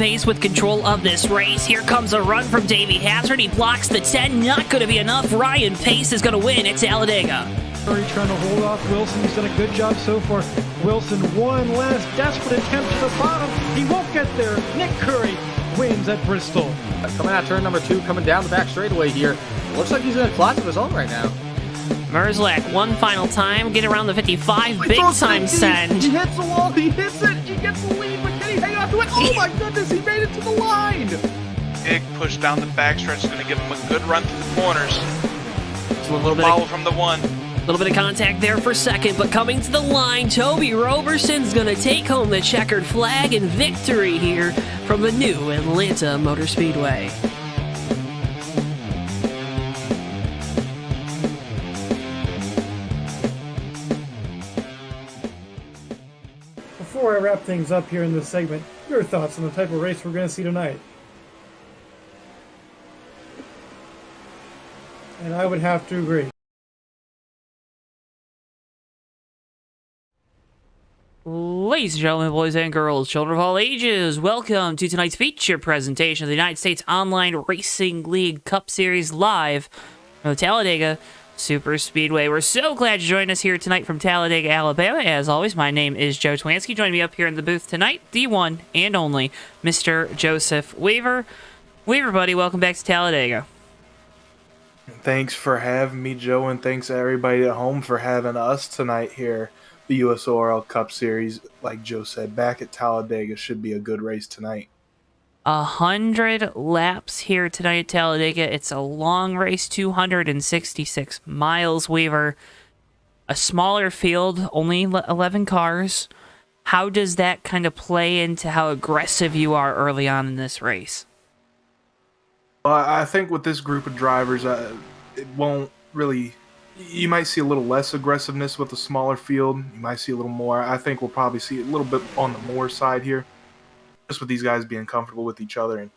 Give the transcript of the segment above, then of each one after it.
pace with control of this race. Here comes a run from Davey Hazard. He blocks the 10. Not going to be enough. Ryan Pace is going to win at Talladega. Curry trying to hold off Wilson. He's done a good job so far. Wilson, one last desperate attempt to the bottom. He won't get there. Nick Curry wins at Bristol. Coming out turn number 2, coming down the back straightaway here. Looks like he's in a class of his own right now. Merzlak, one final time, get around the 55, big time send. He hits the wall, he hits it, he gets the lead, but can he hang on to it? Oh my goodness, he made it to the line! Big push down the backstretch is going to give him a good run through the corners. So a little bit follow from the 1. A little bit of contact there for second, but coming to the line, Toby Roberson's going to take home the checkered flag and victory here from the new Atlanta Motor Speedway. Before I wrap things up here in this segment, your thoughts on the type of race we're going to see tonight? And I would have to agree. Ladies and gentlemen, boys and girls, children of all ages, welcome to tonight's feature presentation of the United States Online Racing League Cup Series live from the Talladega Superspeedway. We're so glad you joined us here tonight from Talladega, Alabama. As always, my name is Joe Twansky. Joining me up here in the booth tonight, the one and only Mr. Joseph Weaver. Weaver, buddy, welcome back to Talladega. Thanks for having me, Joe, and thanks everybody at home for having us tonight here. The USORL Cup Series, like Joe said, back at Talladega, should be a good race tonight. 100 laps here tonight at Talladega. It's a long race, 266 miles, Weaver. A smaller field, only 11 cars. How does that kind of play into how aggressive you are early on in this race? I think with this group of drivers, it won't really... You might see a little less aggressiveness with the smaller field. You might see a little more. I think we'll probably see a little bit on the more side here, just with these guys being comfortable with each other. And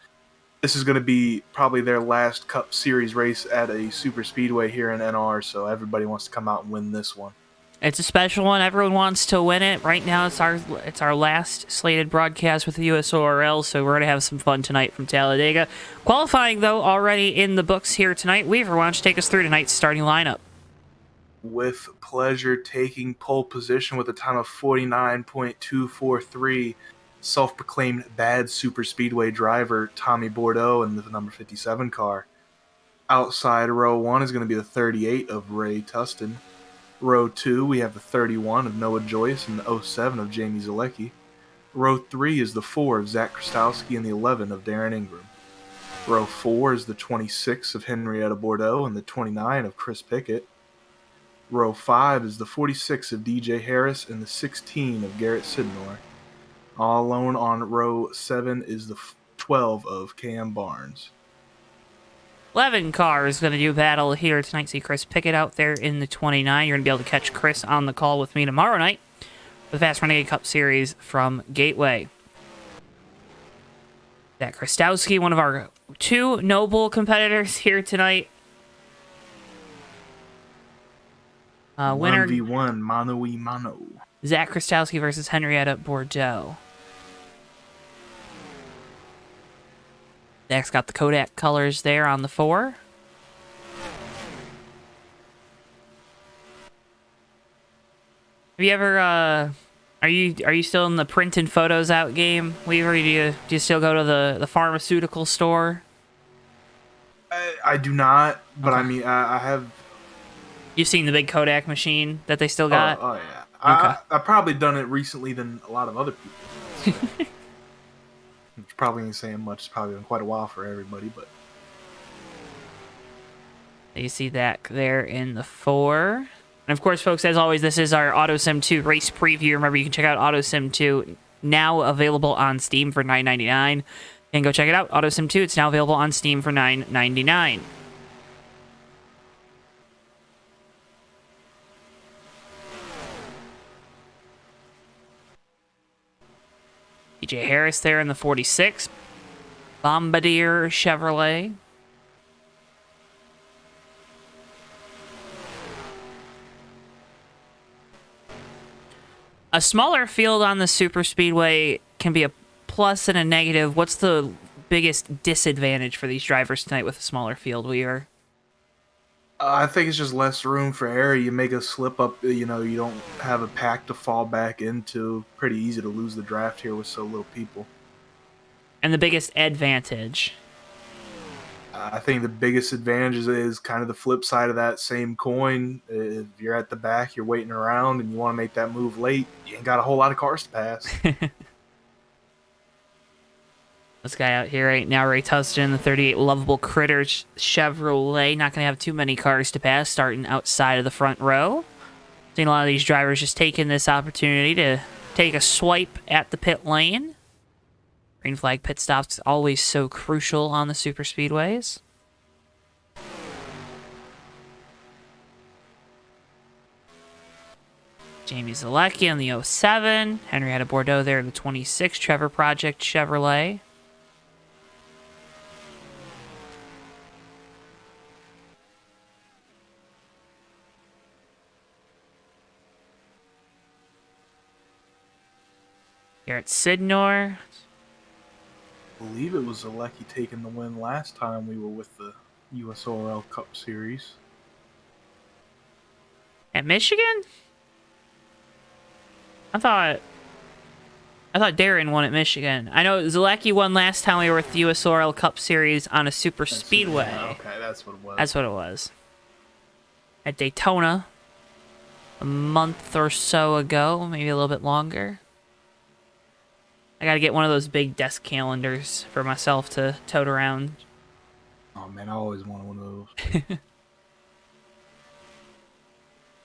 this is going to be probably their last Cup Series race at a super speedway here in NR, so everybody wants to come out and win this one. It's a special one. Everyone wants to win it. Right now, it's our last slated broadcast with the USORL, so we're going to have some fun tonight from Talladega. Qualifying, though, already in the books here tonight. Weaver, why don't you take us through tonight's starting lineup? With pleasure, taking pole position with a time of 49.243, self-proclaimed bad super speedway driver Tommy Bordeaux in the number 57 car. Outside row 1 is going to be the 38 of Ray Tustin. Row 2, we have the 31 of Noah Joyce and the 07 of Jamie Zalecki. Row 3 is the 4 of Zach Krastowski and the 11 of Darren Ingram. Row 4 is the 26 of Henrietta Bordeaux and the 29 of Chris Pickett. Row 5 is the 46 of DJ Harris and the 16 of Garrett Sidnor. All alone on row 7 is the 12 of Cam Barnes. 11 cars going to do battle here tonight. See Chris Pickett out there in the 29. You're going to be able to catch Chris on the call with me tomorrow night for the Fast Renegade Cup Series from Gateway. Zach Krastowski, one of our 2 noble competitors here tonight. Winner 1v1, mano-y-mano. Zach Krastowski versus Henrietta Bordeaux. Zach's got the Kodak colors there on the 4. Have you ever, are you still in the print and photos out game, Weaver? Do you still go to the pharmaceutical store? I do not, but Okay. I mean, I have... You've seen the big Kodak machine that they still got? Oh yeah. Okay. I've probably done it recently than a lot of other people. So. Which probably ain't saying much. It's probably been quite a while for everybody, but... You see that there in the 4. And of course, folks, as always, this is our AutoSim 2 race preview. Remember, you can check out AutoSim 2, now available on Steam for $9.99. And go check it out. AutoSim 2, it's now available on Steam for $9.99. DJ Harris there in the 46. Bombardier Chevrolet. A smaller field on the Superspeedway can be a plus and a negative. What's the biggest disadvantage for these drivers tonight with a smaller field, Weaver? I think it's just less room for error. You make a slip up, you don't have a pack to fall back into. Pretty easy to lose the draft here with so little people. And the biggest advantage? I think the biggest advantage is kind of the flip side of that same coin. If you're at the back, you're waiting around, and you want to make that move late, you ain't got a whole lot of cars to pass. This guy out here right now, Ray Tustin, the 38 Lovable Critters Chevrolet. Not going to have too many cars to pass, starting outside of the front row. Seeing a lot of these drivers just taking this opportunity to take a swipe at the pit lane. Green flag pit stops always so crucial on the super speedways. Jamie Zalecki on the 07. Henrietta Bordeaux there in the 26 Trevor Project Chevrolet. Garrett Sidnor. I believe it was Zalecki taking the win last time we were with the USORL Cup Series. At Michigan? I thought Darren won at Michigan. I know Zalecki won last time we were with the USORL Cup Series on a super speedway. Okay, that's what it was. That's what it was. At Daytona a month or so ago, maybe a little bit longer. I gotta get one of those big desk calendars for myself to tote around. Oh man, I always wanted one of those.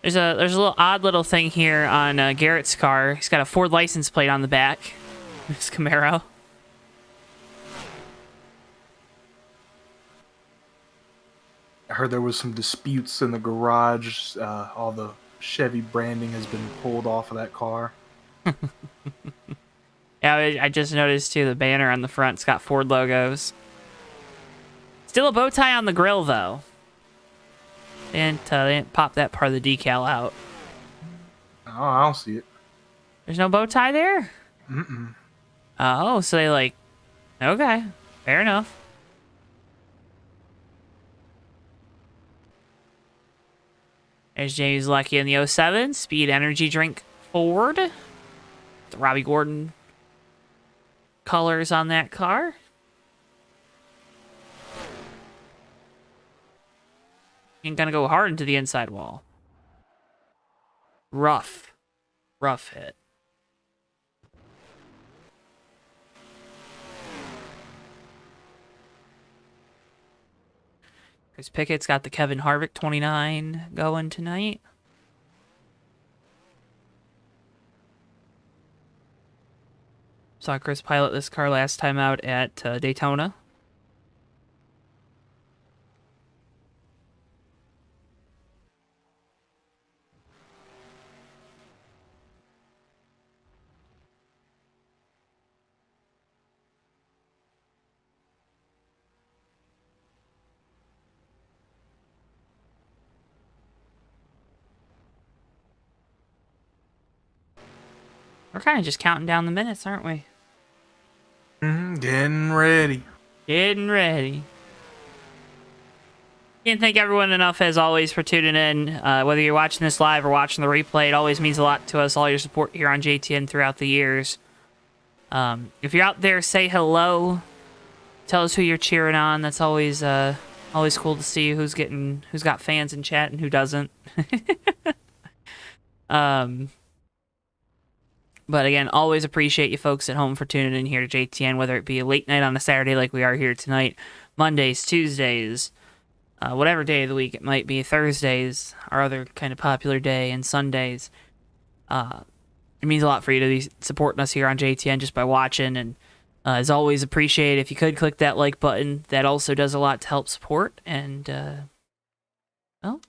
There's a little odd little thing here on Garrett's car. He's got a Ford license plate on the back. This Camaro. I heard there was some disputes in the garage. All the Chevy branding has been pulled off of that car. Yeah, I just noticed too, the banner on the front's got Ford logos. Still a bow tie on the grill, though. They didn't pop that part of the decal out. Oh, I don't see it. There's no bow tie there? Mm-mm. Oh, so they okay, fair enough. There's James Lucky in the 07, Speed Energy Drink Ford. The Robbie Gordon colors on that car. And gonna go hard into the inside wall. Rough hit. Chris Pickett's got the Kevin Harvick 29 going tonight. Saw Chris pilot this car last time out at Daytona. We're kind of just counting down the minutes, aren't we? Getting ready. Getting ready. Can't thank everyone enough, as always, for tuning in. Whether you're watching this live or watching the replay, it always means a lot to us, all your support here on JTN throughout the years. If you're out there, say hello. Tell us who you're cheering on. That's always cool to see who's got fans in chat and who doesn't. But again, always appreciate you folks at home for tuning in here to JTN, whether it be a late night on a Saturday like we are here tonight, Mondays, Tuesdays, whatever day of the week it might be, Thursdays, our other kind of popular day, and Sundays. It means a lot for you to be supporting us here on JTN just by watching, and as always, appreciate if you could click that like button. That also does a lot to help support, and well,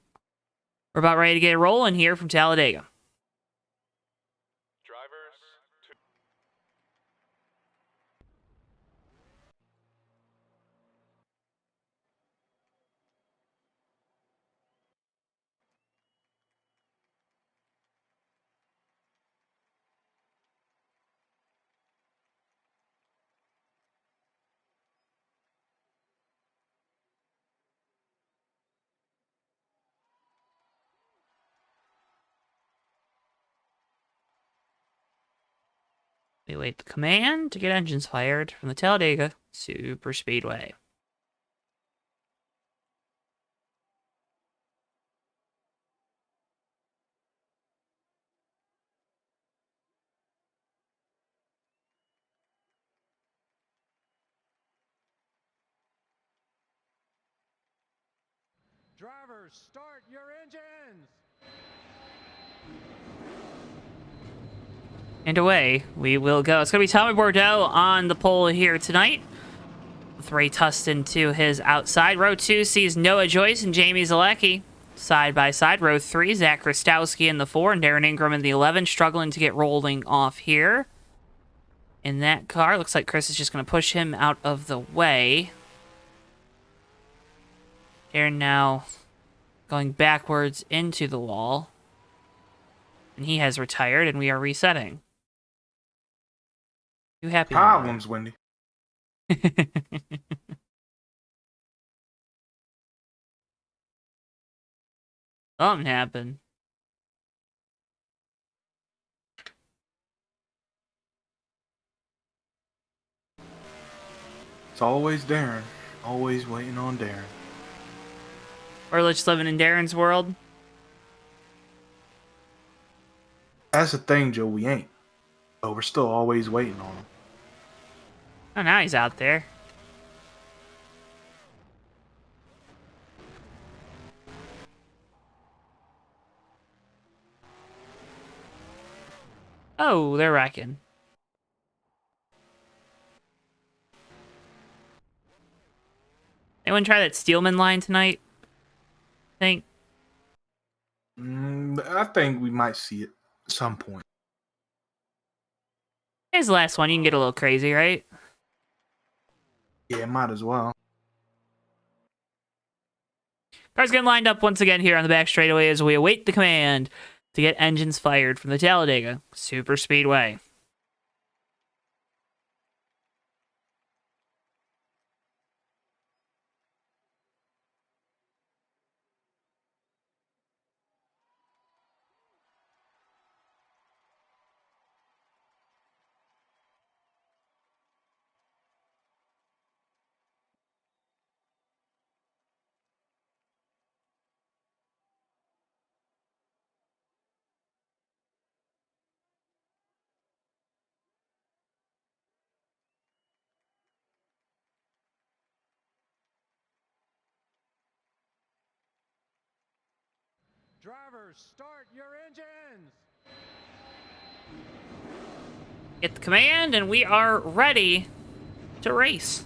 we're about ready to get rolling here from Talladega. We await the command to get engines fired from the Talladega Superspeedway. Drivers, start your engines! And away we will go. It's going to be Tommy Bordeaux on the pole here tonight, with Ray Tustin to his outside. Row 2 sees Noah Joyce and Jamie Zalecki side by side. Row 3, Zach Krastowski in the 4 and Darren Ingram in the 11, struggling to get rolling off here. In that car, looks like Chris is just going to push him out of the way. Darren now going backwards into the wall. And he has retired, and we are resetting. You happy? Problems, Wendy. Something happened. It's always Darren. Always waiting on Darren. We're just living in Darren's world. That's the thing, Joe. We ain't. But we're still always waiting on him. Oh, now he's out there. Oh, they're wrecking. Anyone try that Steelman line tonight? Think. I think we might see it at some point. Here's the last one. You can get a little crazy, right? Yeah, might as well. Cars getting lined up once again here on the back straightaway as we await the command to get engines fired from the Talladega Superspeedway. Drivers, start your engines! Get the command, and we are ready to race.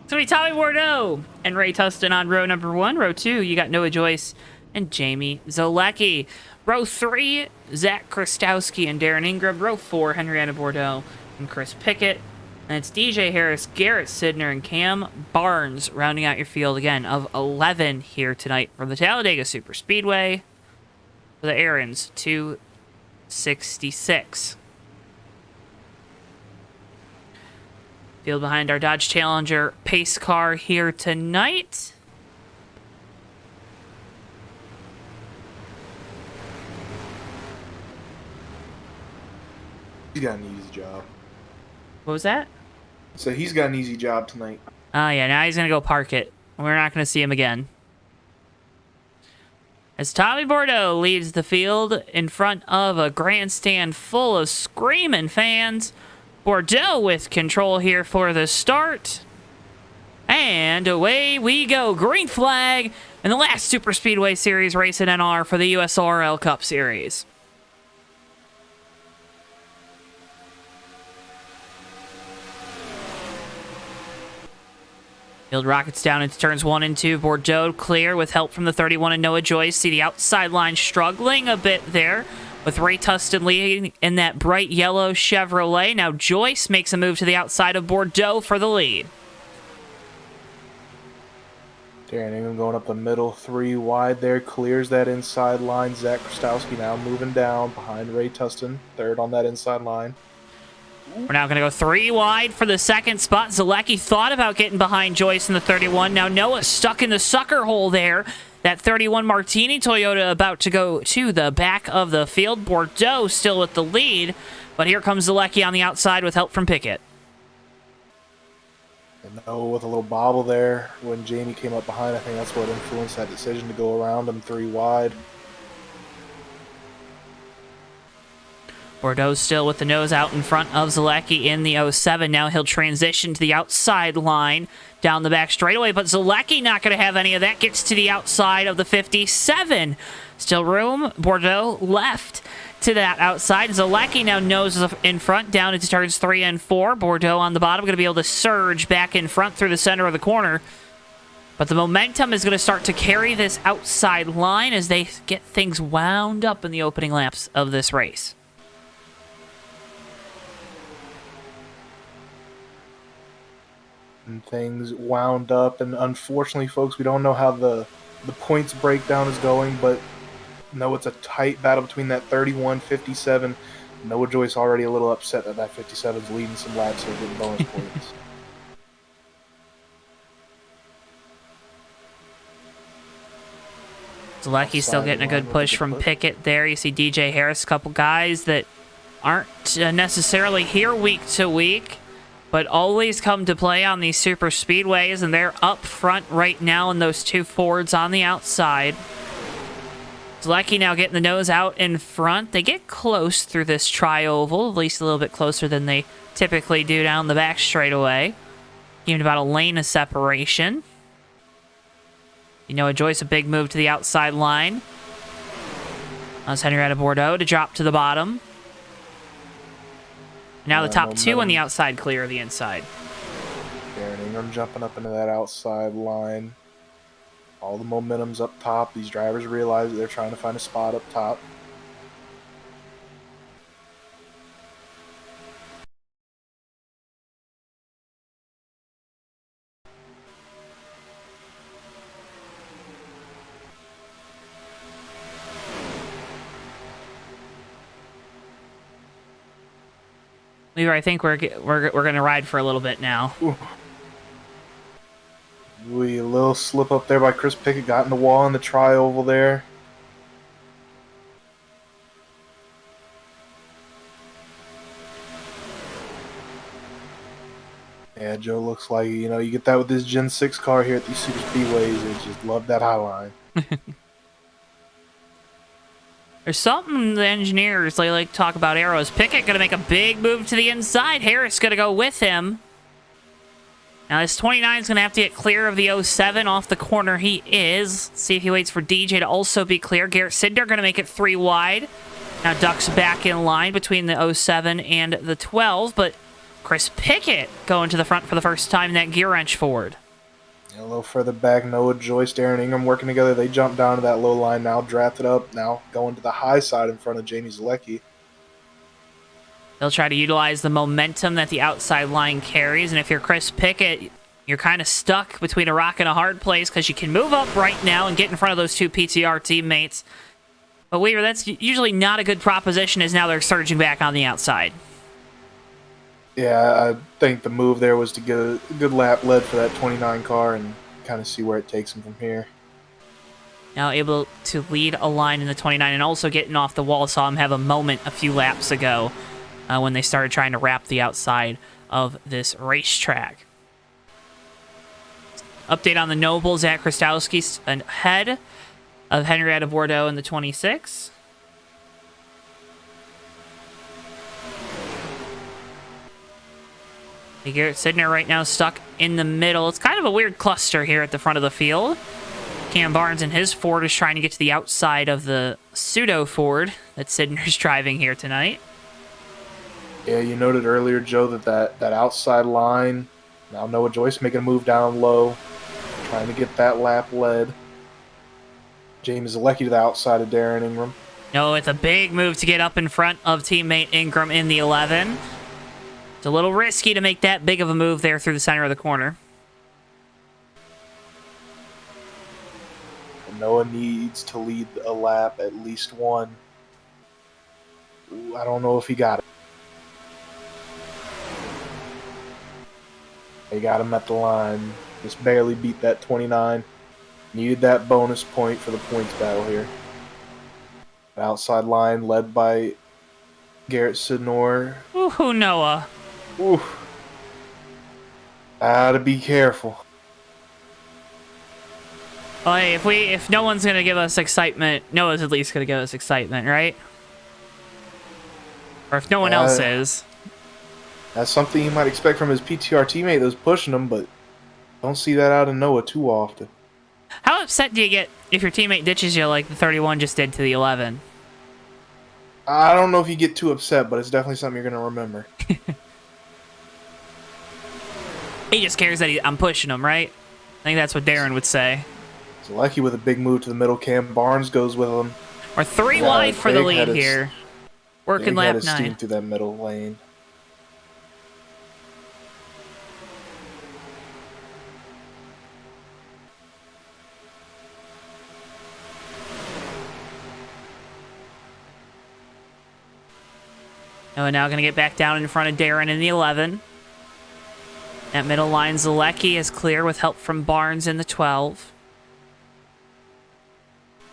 It's going to be Tommy Bordeaux and Ray Tustin on row number 1. Row 2, you got Noah Joyce and Jamie Zalecki. Row 3, Zach Krastowski and Darren Ingram. Row 4, Henrietta Bordeaux and Chris Pickett. And it's DJ Harris, Garrett Sidner, and Cam Barnes rounding out your field again of 11 here tonight from the Talladega Superspeedway for the Aaron's 266. Field behind our Dodge Challenger pace car here tonight. He's got an easy job. What was that? So he's got an easy job tonight. Oh, yeah, now he's going to go park it. We're not going to see him again. As Tommy Bordeaux leads the field in front of a grandstand full of screaming fans. Bordeaux with control here for the start. And away we go. Green flag in the last Superspeedway Series race in NR for the USORL Cup Series. Field rockets down into turns 1 and 2. Bordeaux clear with help from the 31 and Noah Joyce. See the outside line struggling a bit there with Ray Tustin leading in that bright yellow Chevrolet. Now Joyce makes a move to the outside of Bordeaux for the lead. Darren Ingram going up the middle, 3 wide there, clears that inside line. Zach Krastowski now moving down behind Ray Tustin, 3rd on that inside line. We're now going to go 3 wide for the 2nd spot. Zalecki thought about getting behind Joyce in the 31. Now Noah stuck in the sucker hole there. That 31 Martini Toyota about to go to the back of the field. Bordeaux still with the lead. But here comes Zalecki on the outside with help from Pickett. And no, with a little bobble there when Jamie came up behind, I think that's what influenced that decision to go around him 3 wide. Bordeaux still with the nose out in front of Zalecki in the 07. Now he'll transition to the outside line down the back straightaway, but Zalecki not going to have any of that. Gets to the outside of the 57. Still room. Bordeaux left to that outside. Zalecki now noses in front down into turns 3 and 4. Bordeaux on the bottom going to be able to surge back in front through the center of the corner. But the momentum is going to start to carry this outside line as they get things wound up in the opening laps of this race. And things wound up, and unfortunately, folks, we don't know how the points breakdown is going, but no, it's a tight battle between that 31-57. Noah Joyce already a little upset that that 57 is leading some laps, so getting bonus points. Zalecki's still getting a good push from Pickett there. You see DJ Harris, a couple guys that aren't necessarily here week to week, but always come to play on these super speedways, and they're up front right now in those 2 Fords on the outside. Zalecki now getting the nose out in front. They get close through this tri-oval, at least a little bit closer than they typically do down the back straightaway. Even about a lane of separation. You know, Joyce, a big move to the outside line. That's Henrietta Bordeaux to drop to the bottom. Now the top 2 on the outside clear of the inside. Darren Ingram jumping up into that outside line. All the momentum's up top. These drivers realize that they're trying to find a spot up top. Lever, I think we're going to ride for a little bit now. Ooh. A little slip up there by Chris Pickett. Got in the wall in the tri-oval there. Yeah, Joe looks like, you know, you get that with this Gen 6 car here at these super speedways. They just love that high line. There's something the engineers they like to talk about arrows. Pickett going to make a big move to the inside. Harris going to go with him. Now this 29 is going to have to get clear of the 07 off the corner. He is. Let's see if he waits for DJ to also be clear. Garrett Sidner going to make it 3 wide. Now ducks back in line between the 07 and the 12, but Chris Pickett going to the front for the first time in that gear wrench Ford. A little further back, Noah Joyce, Darren Ingram working together. They jump down to that low line now, drafted up, now going to the high side in front of Jamie Zalecki. They'll try to utilize the momentum that the outside line carries, and if you're Chris Pickett, you're kind of stuck between a rock and a hard place because you can move up right now and get in front of those 2 PTR teammates. But Weaver, that's usually not a good proposition as now they're surging back on the outside. Yeah, I think the move there was to get a good lap led for that 29 car and kind of see where it takes him from here. Now able to lead a line in the 29 and also getting off the wall. Saw him have a moment a few laps ago when they started trying to wrap the outside of this racetrack. Update on the Nobles. Zach Krastowski ahead of Henrietta Bordeaux in the 26. Garrett Sidner right now stuck in the middle. It's kind of a weird cluster here at the front of the field. Cam Barnes and his Ford is trying to get to the outside of the pseudo Ford that Sidner's driving here tonight. Yeah, you noted earlier, Joe, that outside line. Now Noah Joyce making a move down low, trying to get that lap led. James Zalecki to the outside of Darren Ingram. No, it's a big move to get up in front of teammate Ingram in the 11. It's a little risky to make that big of a move there through the center of the corner. Noah needs to lead a lap, at least one. Ooh, I don't know if he got it. They got him at the line. Just barely beat that 29. Needed that bonus point for the points battle here. The outside line led by Garrett Sidnor. Ooh, Noah. Ooh. Gotta be careful. Well, hey, if no one's gonna give us excitement, Noah's at least gonna give us excitement, right? Or if no one else is. That's something you might expect from his PTR teammate that was pushing him, but don't see that out of Noah too often. How upset do you get if your teammate ditches you like the 31 just did to the 11? I don't know if you get too upset, but it's definitely something you're going to remember. He just cares that I'm pushing him, right? I think that's what Darren would say. So Lucky with a big move to the middle cam. Barnes goes with him. We're 3 wide for the lead here. Working lap 9. Steam through that middle lane. Noah now going to get back down in front of Darren in the 11. That middle line, Zalecki is clear with help from Barnes in the 12.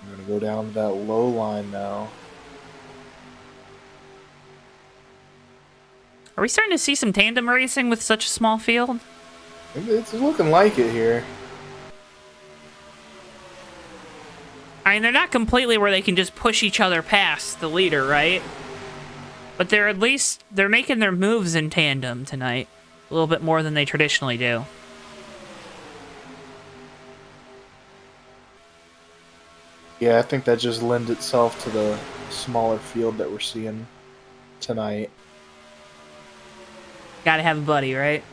I'm going to go down to that low line now. Are we starting to see some tandem racing with such a small field? It's looking like it here. I mean, they're not completely where they can just push each other past the leader, right? But they're making their moves in tandem tonight. A little bit more than they traditionally do. Yeah, I think that just lends itself to the smaller field that we're seeing tonight. Gotta have a buddy, right?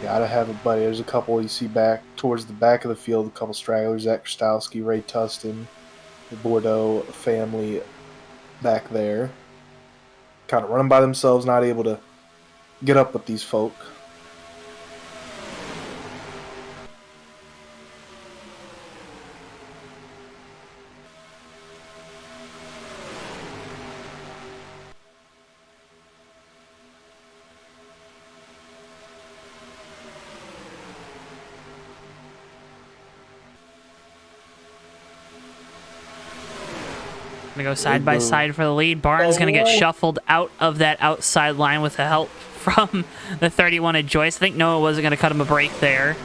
Gotta have a buddy. There's a couple you see back towards the back of the field, a couple stragglers, Zach Krastowski, Ray Tustin, the Bordeaux family back there. Kind of running by themselves, not able to get up with these folk. Gonna go side by side for the lead. Barnes gonna get shuffled out of that outside line with the help from the 31 of Joyce. I think Noah wasn't gonna cut him a break there.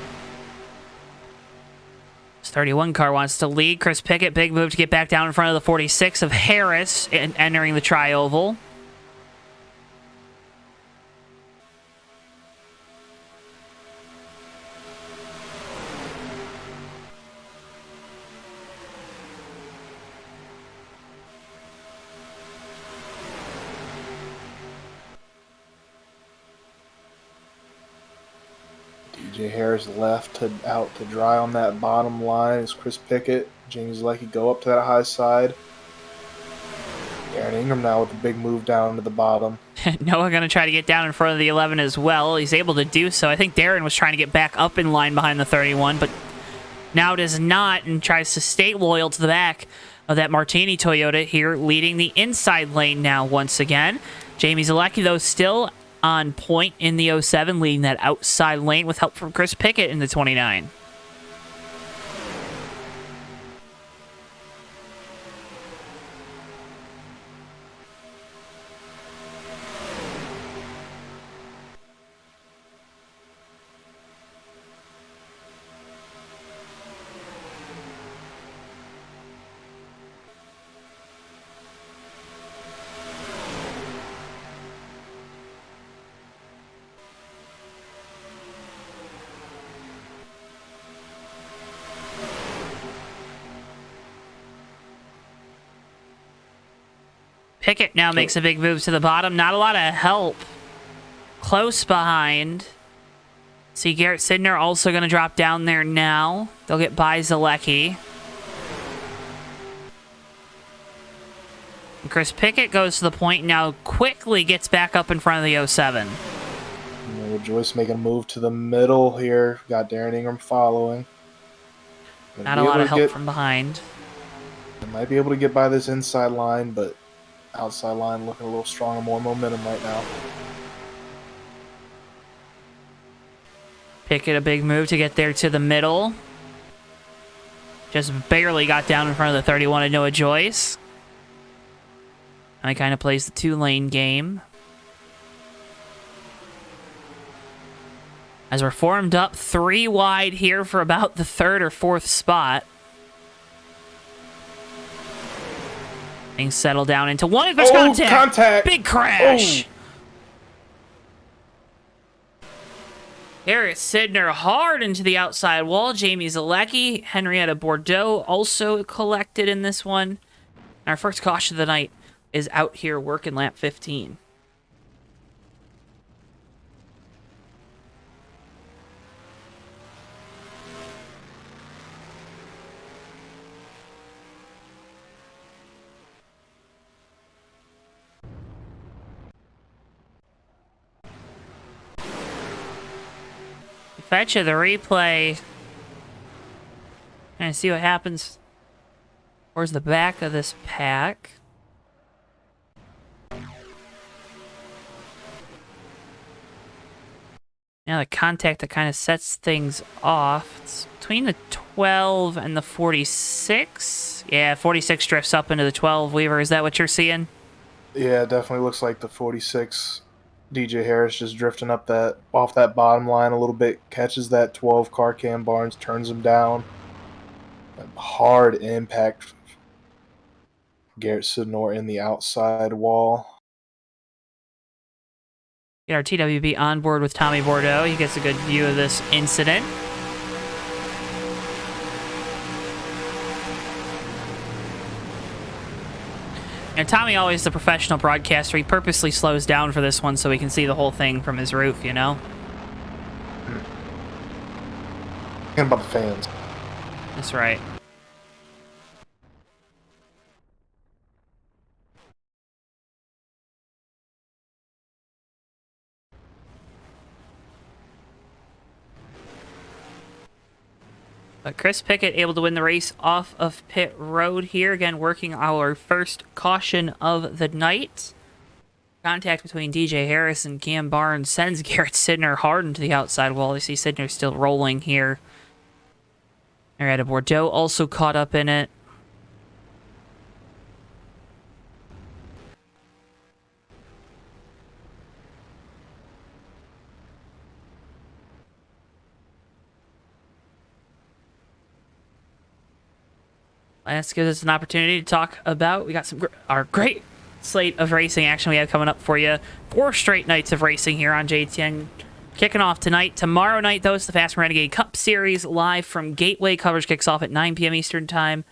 This 31 car wants to lead. Chris Pickett, big move to get back down in front of the 46 of Harris and entering the tri-oval. DJ Harris left out to dry on that bottom line as Chris Pickett, James Leckie go up to that high side. Aaron Ingram now with a big move down to the bottom. Noah going to try to get down in front of the 11 as well. He's able to do so. I think Darren was trying to get back up in line behind the 31, but now does not and tries to stay loyal to the back of that Martini Toyota here, leading the inside lane now once again. Jamie Zalecki, though, still on point in the 07, leading that outside lane with help from Chris Pickett in the 29. Pickett now makes a big move to the bottom. Not a lot of help. Close behind. See Garrett Sidner also going to drop down there now. They'll get by Zalecki. And Chris Pickett goes to the point now, quickly gets back up in front of the 07. Joyce making a move to the middle here. Got Darren Ingram following. Not a lot of help from behind. They might be able to get by this inside line, but outside line looking a little stronger, more momentum right now. Pickett a big move to get there to the middle. Just barely got down in front of the 31 of Noah Joyce. I kind of plays the 2-lane game. As we're formed up 3 wide here for about the 3rd or 4th spot. Things settle down into 1. There's contact. Big crash. Garrett Sidner hard into the outside wall. Jamie Zalecki, Henrietta Bordeaux also collected in this one. Our first caution of the night is out here working lap 15. Fetch of the replay. And see what happens towards the back of this pack. Now the contact that kind of sets things off. It's between the 12 and the 46. Yeah, 46 drifts up into the 12, Weaver. Is that what you're seeing? Yeah, it definitely looks like the 46. DJ Harris just drifting up that off that bottom line a little bit, catches that 12 car. Cam Barnes turns him down. A hard impact. Garrett Sidnor in the outside wall. Get our TWB on board with Tommy Bordeaux. He gets a good view of this incident. And Tommy, always the professional broadcaster, he purposely slows down for this one so we can see the whole thing from his roof, you know? And about the fans. That's right. But Chris Pickett able to win the race off of pit road here. Again, working our first caution of the night. Contact between DJ Harris and Cam Barnes sends Garrett Sidner hard into the outside wall. You see Sidner still rolling here. Henrietta Bordeaux also caught up in it. Let's give us an opportunity to talk about, we got our great slate of racing action we have coming up for you. 4 straight nights of racing here on JTN. Kicking off tonight. Tomorrow night, though, it's the Fast and Renegade Cup Series live from Gateway. Coverage kicks off at 9 p.m. Eastern Time.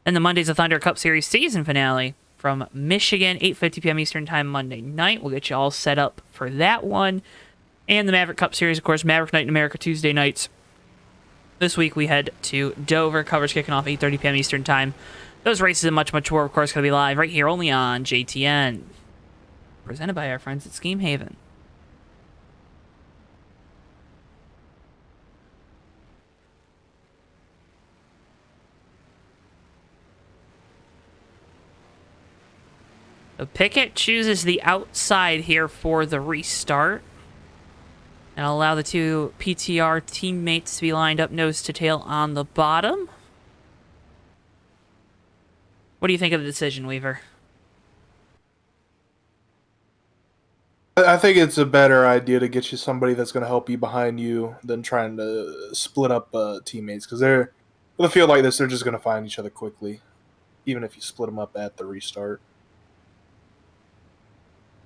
And the Monday's the Thunder Cup Series season finale from Michigan, 8:50 p.m. Eastern Time Monday night. We'll get you all set up for that one. And the Maverick Cup Series, of course, Maverick Night in America Tuesday nights. This week we head to Dover. Coverage kicking off 8:30 p.m. Eastern Time. Those races and much, much more, of course, going to be live right here only on JTN. Presented by our friends at Scheme Haven. So Pickett chooses the outside here for the restart. And I'll allow the 2 PTR teammates to be lined up nose to tail on the bottom. What do you think of the decision, Weaver? I think it's a better idea to get you somebody that's going to help you behind you than trying to split up teammates. Because they're, with a field like this, they're just going to find each other quickly. Even if you split them up at the restart.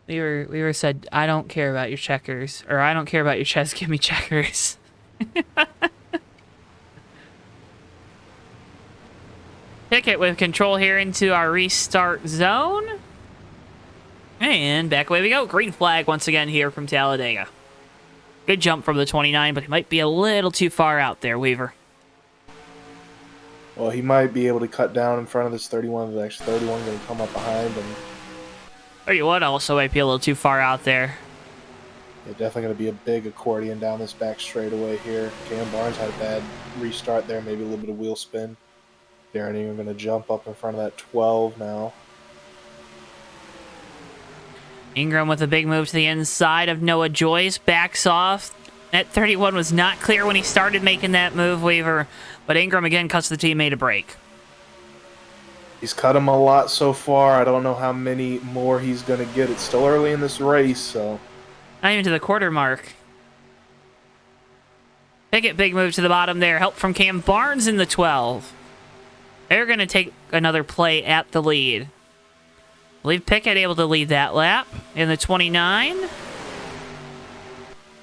We were said, I don't care about your checkers, or I don't care about your chess, give me checkers. Pickett with control here into our restart zone. And back away we go. Green flag once again here from Talladega. Good jump from the 29, but he might be a little too far out there, Weaver. Well, he might be able to cut down in front of this 31. The actually 31 going to come up behind him. 31 also might be a little too far out there. Yeah, definitely going to be a big accordion down this back straightaway here. Cam Barnes had a bad restart there, maybe a little bit of wheel spin. Darren Ingram going to jump up in front of that 12 now. Ingram with a big move to the inside of Noah Joyce. Backs off. That 31 was not clear when he started making that move, Weaver. But Ingram again cuts the teammate a break. He's cut him a lot so far. I don't know how many more he's going to get. It's still early in this race, so... Not even to the quarter mark. Pickett, big move to the bottom there. Help from Cam Barnes in the 12. They're going to take another play at the lead. I believe Pickett able to lead that lap in the 29.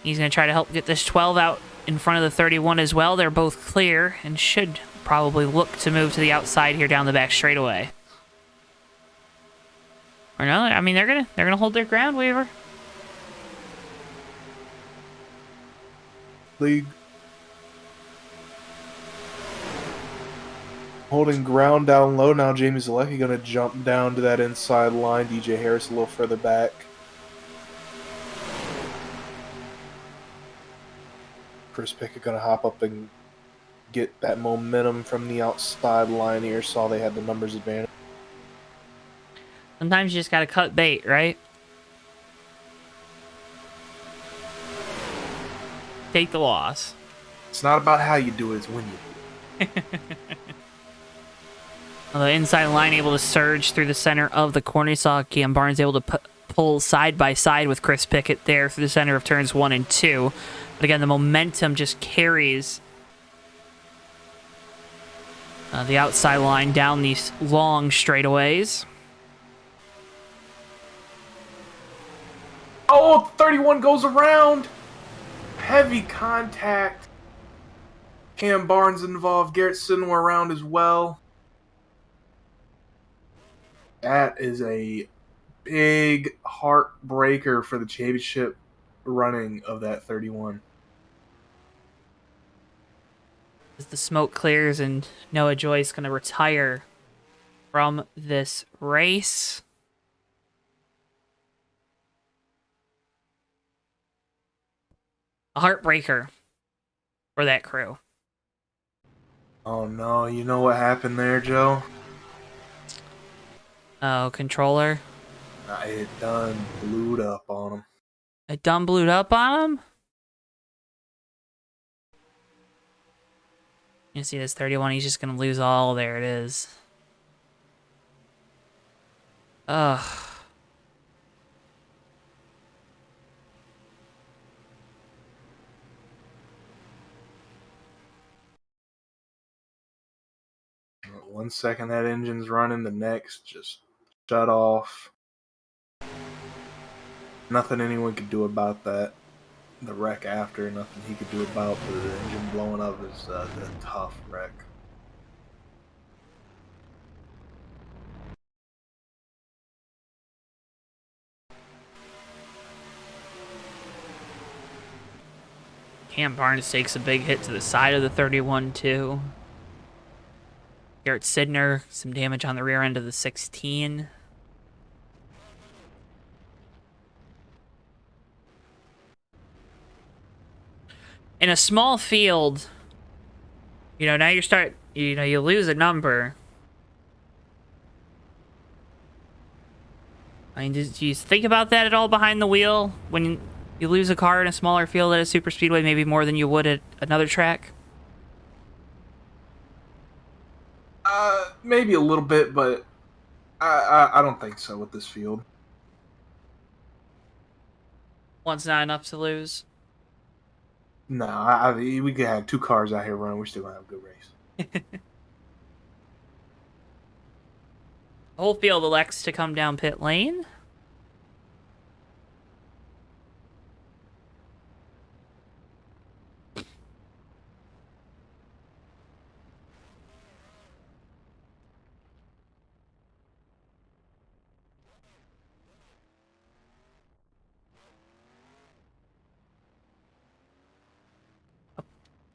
He's going to try to help get this 12 out in front of the 31 as well. They're both clear and should probably look to move to the outside here down the back straightaway. Or no, I mean, they're gonna hold their ground, Weaver. League. Holding ground down low now. Jamie Zalecki going to jump down to that inside line. DJ Harris a little further back. Chris Pickett going to hop up and get that momentum from the outside line here. Saw they had the numbers advantage. Sometimes you just gotta cut bait, right? Take the loss. It's not about how you do it, it's when you do it. The inside line able to surge through the center of the corner. You saw Cam Barnes able to pull side by side with Chris Pickett there through the center of turns 1 and 2. But again, the momentum just carries the outside line down these long straightaways. Oh, 31 goes around. Heavy contact. Cam Barnes involved. Garrett Sidnor around as well. That is a big heartbreaker for the championship running of that 31. As the smoke clears and Noah Joyce going to retire from this race. A heartbreaker for that crew. Oh no, you know what happened there, Joe? Oh, controller. It done blew up on him. It done blew up on him? You see this 31, he's just going to lose all. There it is. Ugh. One second that engine's running, the next just shut off. Nothing anyone could do about that. The wreck after, nothing he could do about the engine blowing up is a tough wreck. Cam Barnes takes a big hit to the side of the 31 too. Garrett Sidner, some damage on the rear end of the 16. In a small field, you know, now you lose a number. I mean, did you think about that at all behind the wheel when you lose a car in a smaller field at a super speedway, maybe more than you would at another track? Maybe a little bit, but I don't think so with this field. One's not enough to lose. No, we could have 2 cars out here running. We're still gonna have a good race. The whole field elects to come down pit lane.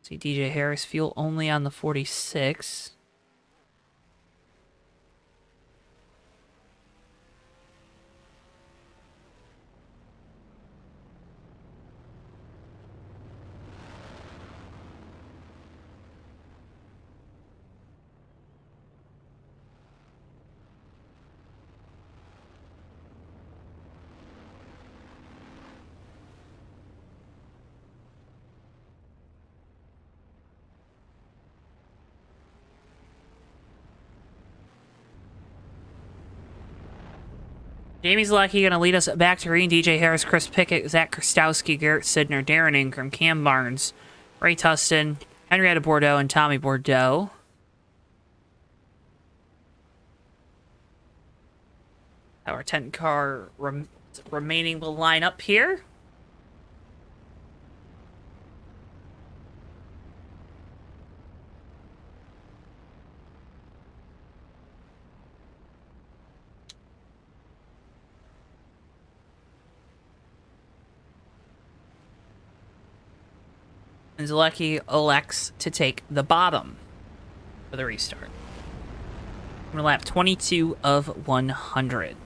See DJ Harris, fuel only on the 46. Jamie Zielecki going to lead us back to green. DJ Harris, Chris Pickett, Zach Krastowski, Garrett Sidner, Darren Ingram, Cam Barnes, Ray Tustin, Henrietta Bordeaux, and Tommy Bordeaux. Our 10-car remaining will line up here. And Zielecki elects to take the bottom for the restart. We're lap 22 of 100.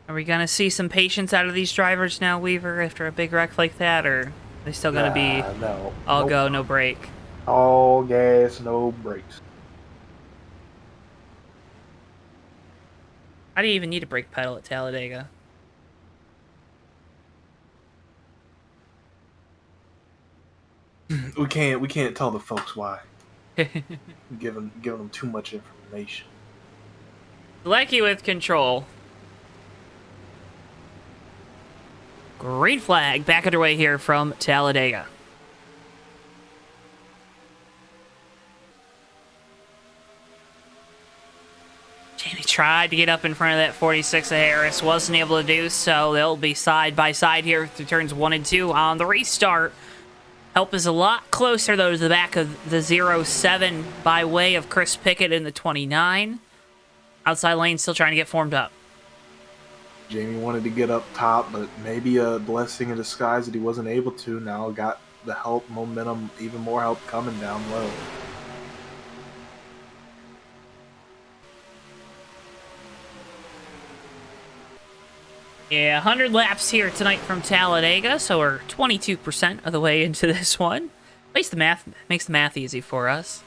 Are we going to see some patience out of these drivers now, Weaver, after a big wreck like that, or are they still going to be no, all nope. go, no break? All gas, no brakes. How do you even need a brake pedal at Talladega? We can't tell the folks why. Giving them too much information. Zielecki with control. Green flag back underway here from Talladega. Jamie tried to get up in front of that 46 of Harris, wasn't able to do so. They'll be side by side here through turns 1 and 2 on the restart. Help is a lot closer, though, to the back of the 07 by way of Chris Pickett in the 29. Outside lane still trying to get formed up. Jamie wanted to get up top, but maybe a blessing in disguise that he wasn't able to. Now got the help, momentum, even more help coming down low. Yeah, 100 laps here tonight from Talladega, so we're 22% of the way into this one. At least the math makes the math easy for us.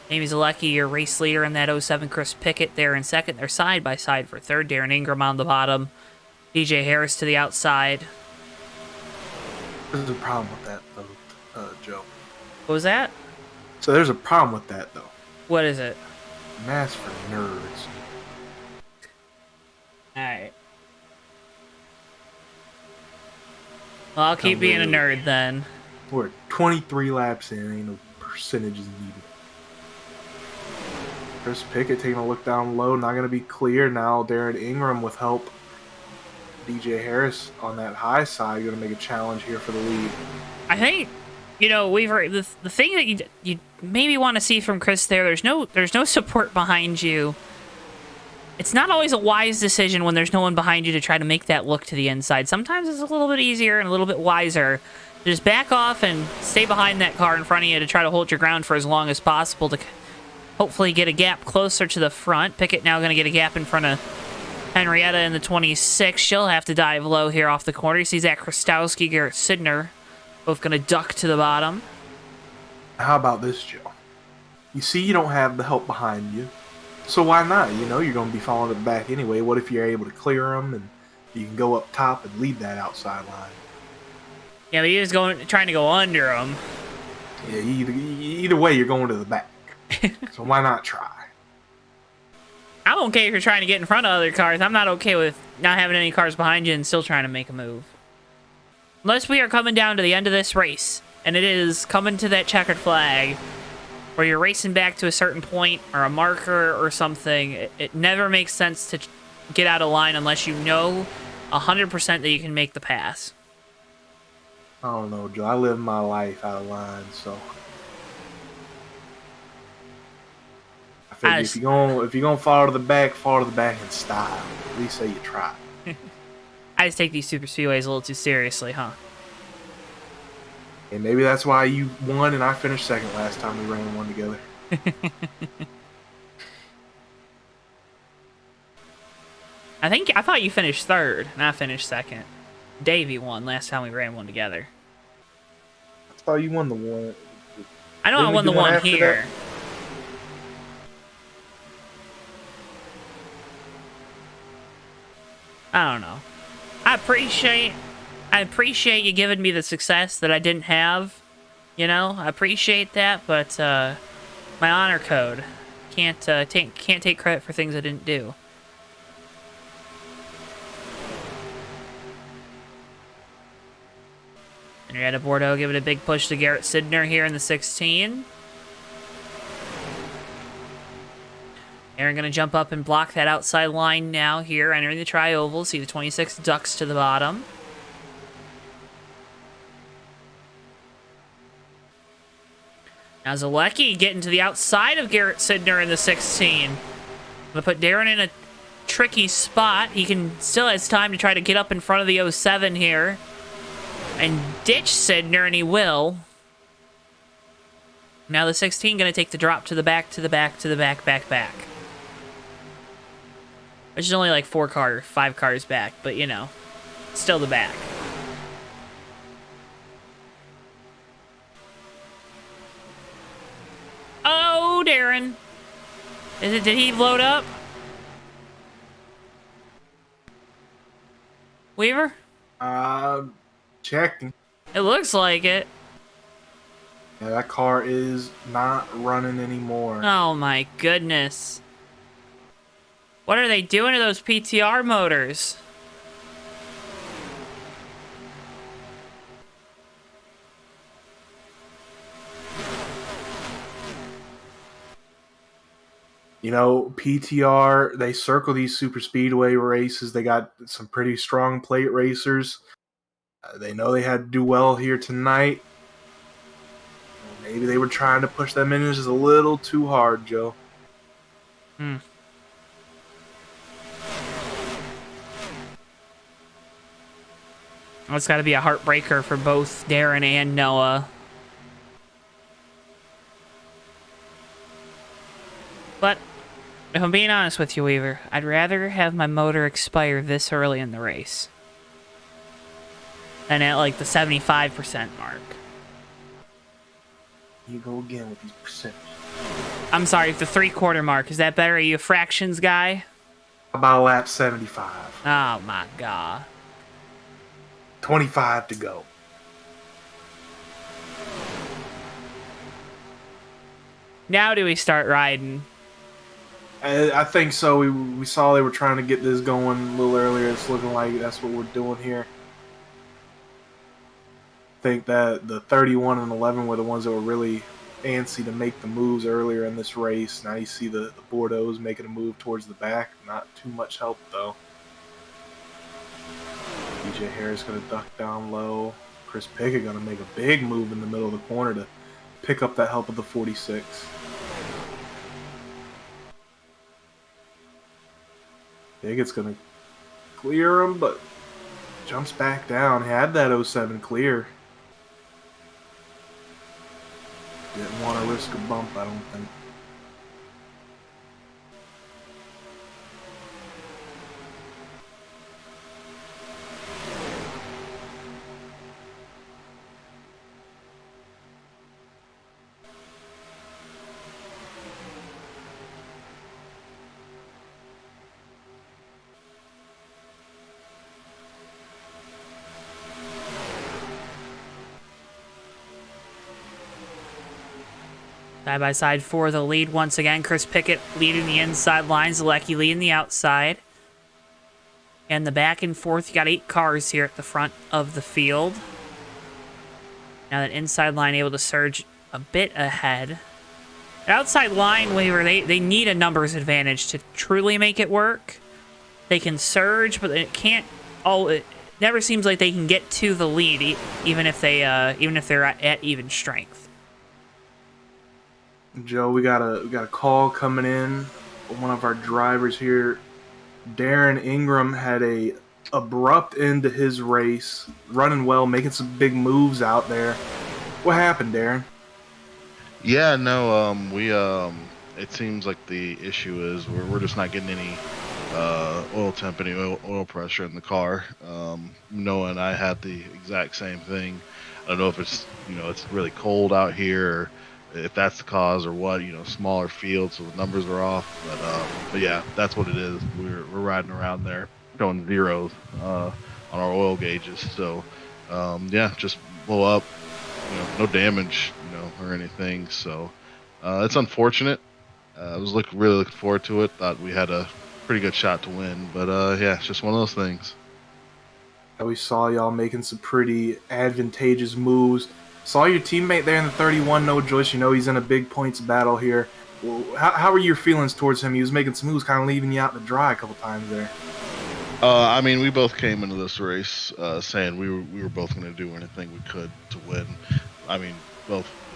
Jamie Zielecki, your race leader in that 07. Chris Pickett there in second. They're side by side for third. Darren Ingram on the bottom. DJ Harris to the outside. There's a problem with that, though, Joe. What was that? So there's a problem with that, though. What is it? Math's for nerds. Alright. Well, I'll keep being a nerd then. We're 23 laps in. Ain't no percentages needed. Chris Pickett taking a look down low. Not going to be clear now. Darren Ingram with help. DJ Harris on that high side going to make a challenge here for the lead. I think, Weaver, the thing that you maybe want to see from Chris there, there's no support behind you. It's not always a wise decision when there's no one behind you to try to make that look to the inside. Sometimes it's a little bit easier and a little bit wiser to just back off and stay behind that car in front of you to try to hold your ground for as long as possible to hopefully get a gap closer to the front. Pickett now going to get a gap in front of Henrietta in the 26. She'll have to dive low here off the corner. You see Zach Krastowski, Garrett Sidner, both going to duck to the bottom. How about this, Joe? You see you don't have the help behind you. So why not? You're going to be falling at the back anyway. What if you're able to clear them and you can go up top and lead that outside line? Yeah, but he's trying to go under them. Yeah, either way, you're going to the back. So why not try? I'm okay if you're trying to get in front of other cars. I'm not okay with not having any cars behind you and still trying to make a move. Unless we are coming down to the end of this race, and it is coming to that checkered flag, where you're racing back to a certain point or a marker or something. It never makes sense to get out of line unless you know 100% that you can make the pass. I don't know, Joe. I live my life out of line, so I figure if you're gonna fall to the back in style. At least say you try. I just take these super speedways a little too seriously, huh? And maybe that's why you won and I finished second last time we ran one together. I thought you finished third and I finished second. Davey won last time we ran one together. I thought you won the one. I know I won the one here. I don't know. I appreciate you giving me the success that I didn't have. You know, I appreciate that, but my honor code can't take credit for things I didn't do. Henrietta Bordeaux giving a big push to Garrett Sidner here in the 16. Aaron going to jump up and block that outside line now here, entering the tri-oval. See the 26 ducks to the bottom. Now Zalecki getting to the outside of Garrett Sidner in the 16. Going to put Darren in a tricky spot. He still has time to try to get up in front of the 07 here and ditch Sidner, and he will. Now the 16 going to take the drop to the back, to the back, to the back, back. Which is only like 5 cars back, but you know, still the back. Oh, Darren. Did he load up? Weaver? Checking. It looks like it. Yeah, that car is not running anymore. Oh my goodness. What are they doing to those PTR motors? You know, PTR, they circle these super speedway races. They got some pretty strong plate racers. They know they had to do well here tonight. Maybe they were trying to push them in just a little too hard, Joe. It's got to be a heartbreaker for both Darren and Noah. But if I'm being honest with you, Weaver, I'd rather have my motor expire this early in the race than at like the 75% mark. You go again with these percentages. I'm sorry, the 3/4 mark. Is that better? Are you a fractions guy? About lap 75. Oh my god. 25 to go. Now do we start riding? I think so. We saw they were trying to get this going a little earlier. It's looking like that's what we're doing here. I think that the 31 and 11 were the ones that were really antsy to make the moves earlier in this race. Now you see the Bordeaux making a move towards the back. Not too much help, though. DJ Harris going to duck down low. Chris Pickett going to make a big move in the middle of the corner to pick up that help of the 46. Pickett's going to clear him, but jumps back down. Had that 07 clear. Didn't want to risk a bump, I don't think. Side by side for the lead once again. Chris Pickett leading the inside line. Zalecki leading the outside. And the back and forth. You got 8 cars here at the front of the field. Now that inside line able to surge a bit ahead. The outside line waiver, they need a numbers advantage to truly make it work. They can surge, but it can't. It never seems like they can get to the lead, even if they're at even strength. Joe, we got a call coming in. One of our drivers here, Darren Ingram, had a abrupt end to his race, running well, making some big moves out there. What happened, Darren? Yeah, no, it seems like the issue is we're just not getting any oil temp, any oil pressure in the car. Noah and I had the exact same thing. I don't know if it's it's really cold out here, or if that's the cause or what. Smaller field, so the numbers are off. But yeah, that's what it is. We're riding around there showing zeros on our oil gauges. So yeah, just blow up. No damage, or anything. So it's unfortunate. I was really looking forward to it. Thought we had a pretty good shot to win, but yeah, it's just one of those things. We saw y'all making some pretty advantageous moves. Saw your teammate there in the 31, no Joyce. He's in a big points battle here. Well, how are your feelings towards him? He was making some moves, kind of leaving you out to dry a couple times there. I mean, we both came into this race saying we were both going to do anything we could to win. I mean,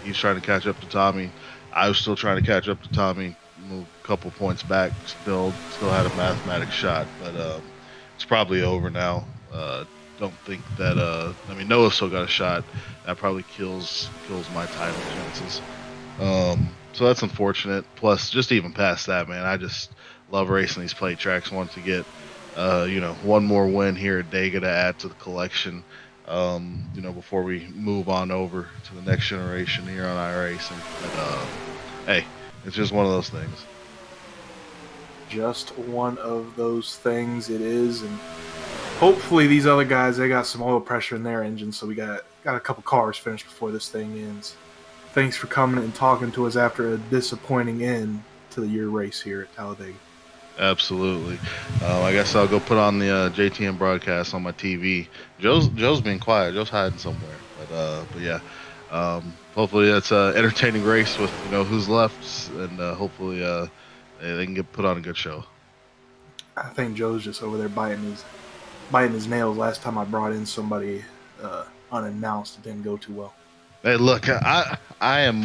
he's trying to catch up to Tommy. I was still trying to catch up to Tommy. A couple points back, still had a mathematic shot, but it's probably over now. Don't think that. I mean, Noah still got a shot. That probably kills my title chances. So that's unfortunate. Plus, just even past that, man, I just love racing these plate tracks. Want to get, one more win here at Dega to add to the collection. Before we move on over to the next generation here on iRacing. But hey, it's just one of those things. Just one of those things it is, and hopefully these other guys, they got some oil pressure in their engine, so we got a couple cars finished before this thing ends. Thanks for coming and talking to us after a disappointing end to the year race here at Talladega. Absolutely. I guess I'll go put on the JTN broadcast on my TV. Joe's being quiet. Joe's hiding somewhere. But yeah. Hopefully it's an entertaining race with who's left, and hopefully they can put on a good show. I think Joe's just over there biting his nails. Last time I brought in somebody unannounced, it didn't go too well. Hey, look, I'm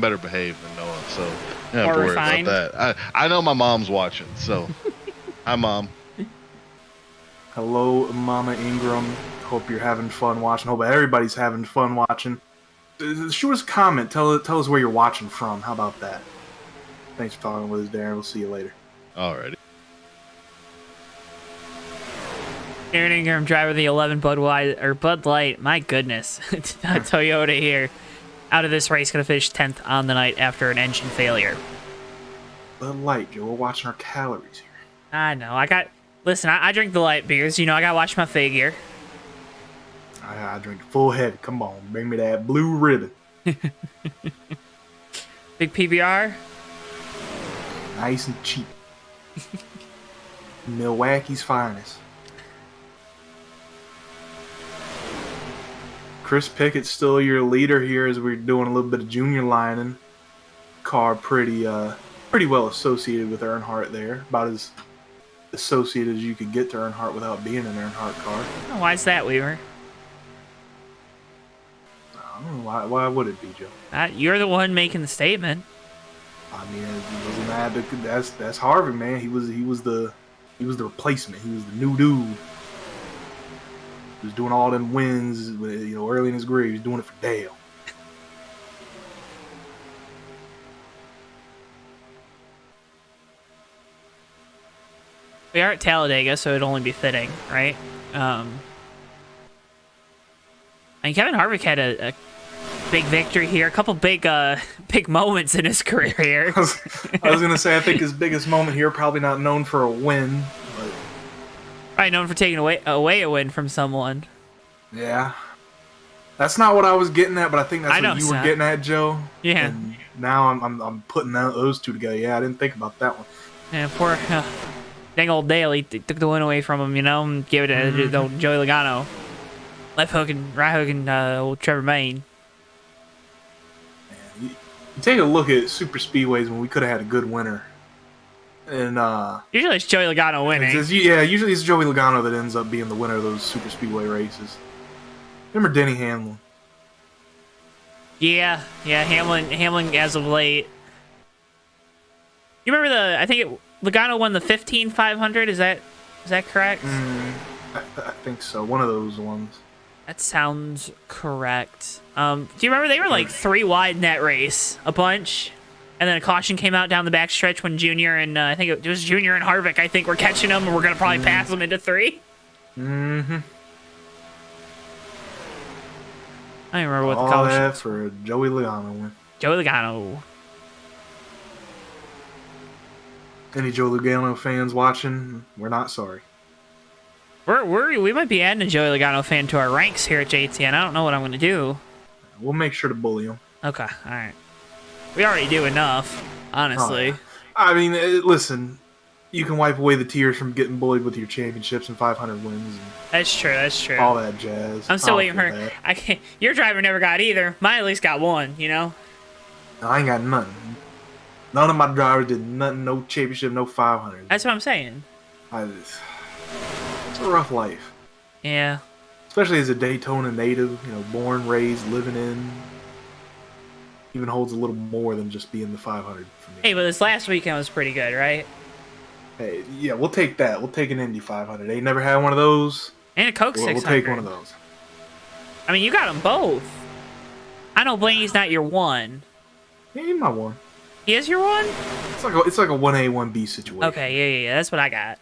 better behaved than Noah, so you don't have to worry about that. I know my mom's watching, so hi, Mom. Hello, Mama Ingram. Hope you're having fun watching. Hope everybody's having fun watching. Shoot us a comment. Tell us where you're watching from. How about that? Thanks for talking with us, Darren. We'll see you later. Alrighty. Aaron Ingram driving the 11 Bud Light. My goodness. Toyota here. Out of this race, going to finish 10th on the night after an engine failure. Bud Light, Joe. We're watching our calories here. I know. Listen, I drink the light beers. I got to watch my figure. I drink full head. Come on. Bring me that blue ribbon. Big PBR. Nice and cheap. Milwaukee's finest. Chris Pickett's still your leader here as we're doing a little bit of junior lining. Car pretty well associated with Earnhardt there. About as associated as you could get to Earnhardt without being an Earnhardt car. Oh, why is that, Weaver? I don't know. Why would it be, Joe? You're the one making the statement. I mean, it wasn't that. That's Harvey, man. He was the replacement. He was the new dude. He was doing all them wins, early in his career. He was doing it for Dale. We are at Talladega, so it'd only be fitting, right? And Kevin Harvick had a big victory here, a couple big moments in his career here. I was gonna say, I think his biggest moment here, probably not known for a win, but probably known for taking away a win from someone. Yeah, that's not what I was getting at, but I think that's what you were getting at, Joe. Yeah. And now I'm putting those two together. Yeah, I didn't think about that one. Yeah, poor dang old Dale. He took the win away from him, and gave it to old Joey Logano. Left hooking, right hooking old Trevor Main. You take a look at super speedways when we could have had a good winner, and usually it's Joey Logano winning. Usually it's Joey Logano that ends up being the winner of those super speedway races. Remember Denny Hamlin? Yeah, Hamlin as of late. You remember I think Logano won the 15,500. Is that correct? I think so. One of those ones. That sounds correct. Do you remember they were like 3 wide in that race, a bunch, and then a caution came out down the backstretch when Junior and I think it was Junior and Harvick. I think were catching them, and we're gonna probably pass them into 3. Mm-hmm. I don't remember what the All caution. that for a Joey Logano win. Joey Logano. Any Joe Logano fans watching? We're not sorry. We might be adding a Joey Logano fan to our ranks here at JTN. I don't know what I'm gonna do. We'll make sure to bully him. Okay, all right. We already do enough, honestly. Oh, yeah. I mean, listen, you can wipe away the tears from getting bullied with your championships and 500 wins. And That's true. That's true. all that jazz. I'm still I waiting don't for feel her. bad. I can't. Your driver never got either. Mine at least got one. You know. No, I ain't got nothing. None of my drivers did nothing. No championship, no 500. That's what I'm saying. It's a rough life. Yeah. Especially as a Daytona native, born, raised, living in. Even holds a little more than just being the 500 for me. Hey, but this last weekend was pretty good, right? Hey, yeah, we'll take that. We'll take an Indy 500. Ain't never had one of those. And a Coke We'll 600. take one of those. I mean, you got them both. I know Blaney's not your one. Yeah, he's my one. He is your one? It's like a 1A, 1B situation. Okay, yeah. That's what I got,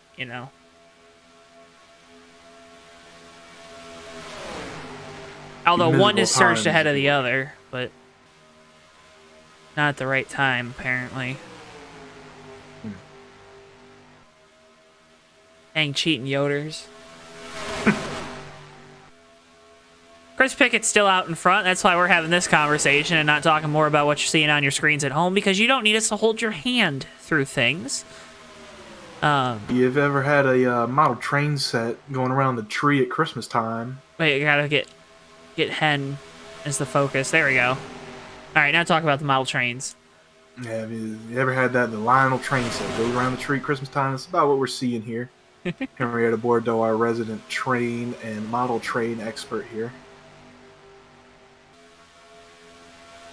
Although one Miserable is surged times. ahead of the other, but not at the right time, apparently. Dang cheating Yoders. Chris Pickett's still out in front. That's why we're having this conversation and not talking more about what you're seeing on your screens at home, because you don't need us to hold your hand through things. You've ever had a model train set going around the tree at Christmas time? Wait, you gotta get hen as the focus. There we go. All right, now talk about the model trains. Yeah, have you ever had that? The Lionel train set goes around the tree at Christmas time. It's about what we're seeing here. Henrietta Bordeaux, our resident train and model train expert here.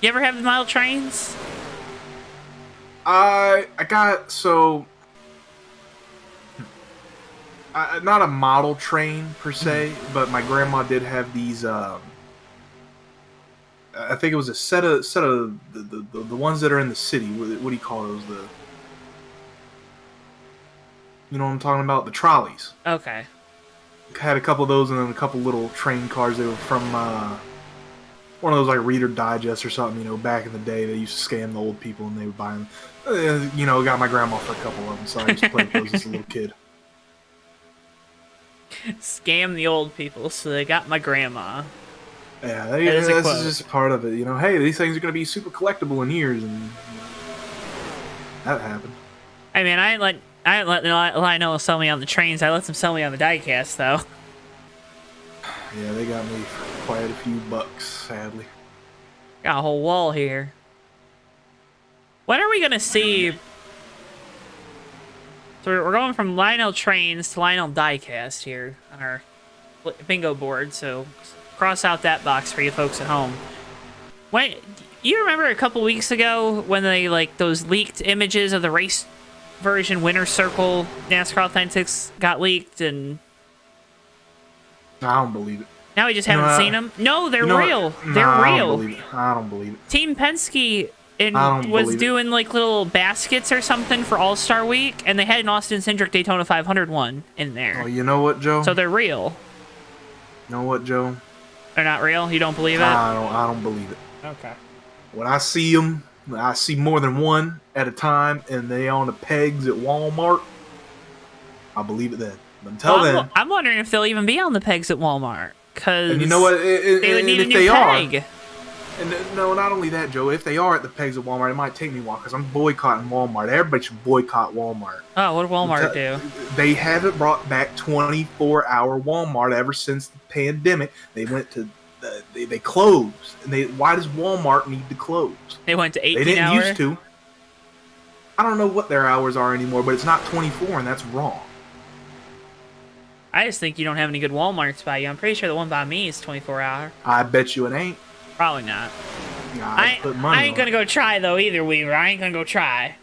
You ever have the model trains? I got not a model train per se, but my grandma did have these. I think it was a set of the ones that are in the city. What do you call those? You know what I'm talking about? The trolleys. Okay. Had a couple of those, and then a couple little train cars. They were from one of those like Reader Digest or something. Back in the day, they used to scam the old people, and they would buy them. Got my grandma for a couple of them, so I used to play with those as a little kid. Scam the old people, so they got my grandma. Yeah, is a that's quote. just part of it. Hey, these things are going to be super collectible in years, and that happened. I mean, I ain't let Lionel sell me on the trains. I let them sell me on the diecast, though. Yeah, they got me for quite a few bucks, sadly. Got a whole wall here. When are we gonna see? So we're going from Lionel trains to Lionel diecast here on our bingo board. So cross out that box for you folks at home. When you remember a couple weeks ago when they those leaked images of the race version winner circle NASCAR Authentics got leaked, and I don't believe it. now we just haven't seen them. No, they're real. They're I real. don't believe it. I don't believe it. Team Penske I don't was believe it. doing little baskets or something for All-Star Week, and they had an Austin Cindric Daytona 500 one in there. Oh, you know what, Joe? So they're real. You know what, Joe? They're not real? You don't believe it? I don't believe it. Okay. When I see them, I see more than one at a time, and they on the pegs at Walmart. I believe it then. But until then, I'm wondering if they'll even be on the pegs at Walmart. Because and you know what? they would need a if new they peg. are, and no, not only that, Joe. If they are at the pegs at Walmart, it might take me a while because I'm boycotting Walmart. Everybody should boycott Walmart. Oh, what did Walmart do? They haven't brought back 24-hour Walmart ever since the pandemic. They went to they closed. And why does Walmart need to close? They went to 18 They didn't hour? used to. I don't know what their hours are anymore, but it's not 24, and that's wrong. I just think you don't have any good Walmarts by you. I'm pretty sure the one by me is 24 hour. I bet you it ain't. Probably not. I put money I ain't on gonna it. go try though either, Weaver. I ain't gonna go try.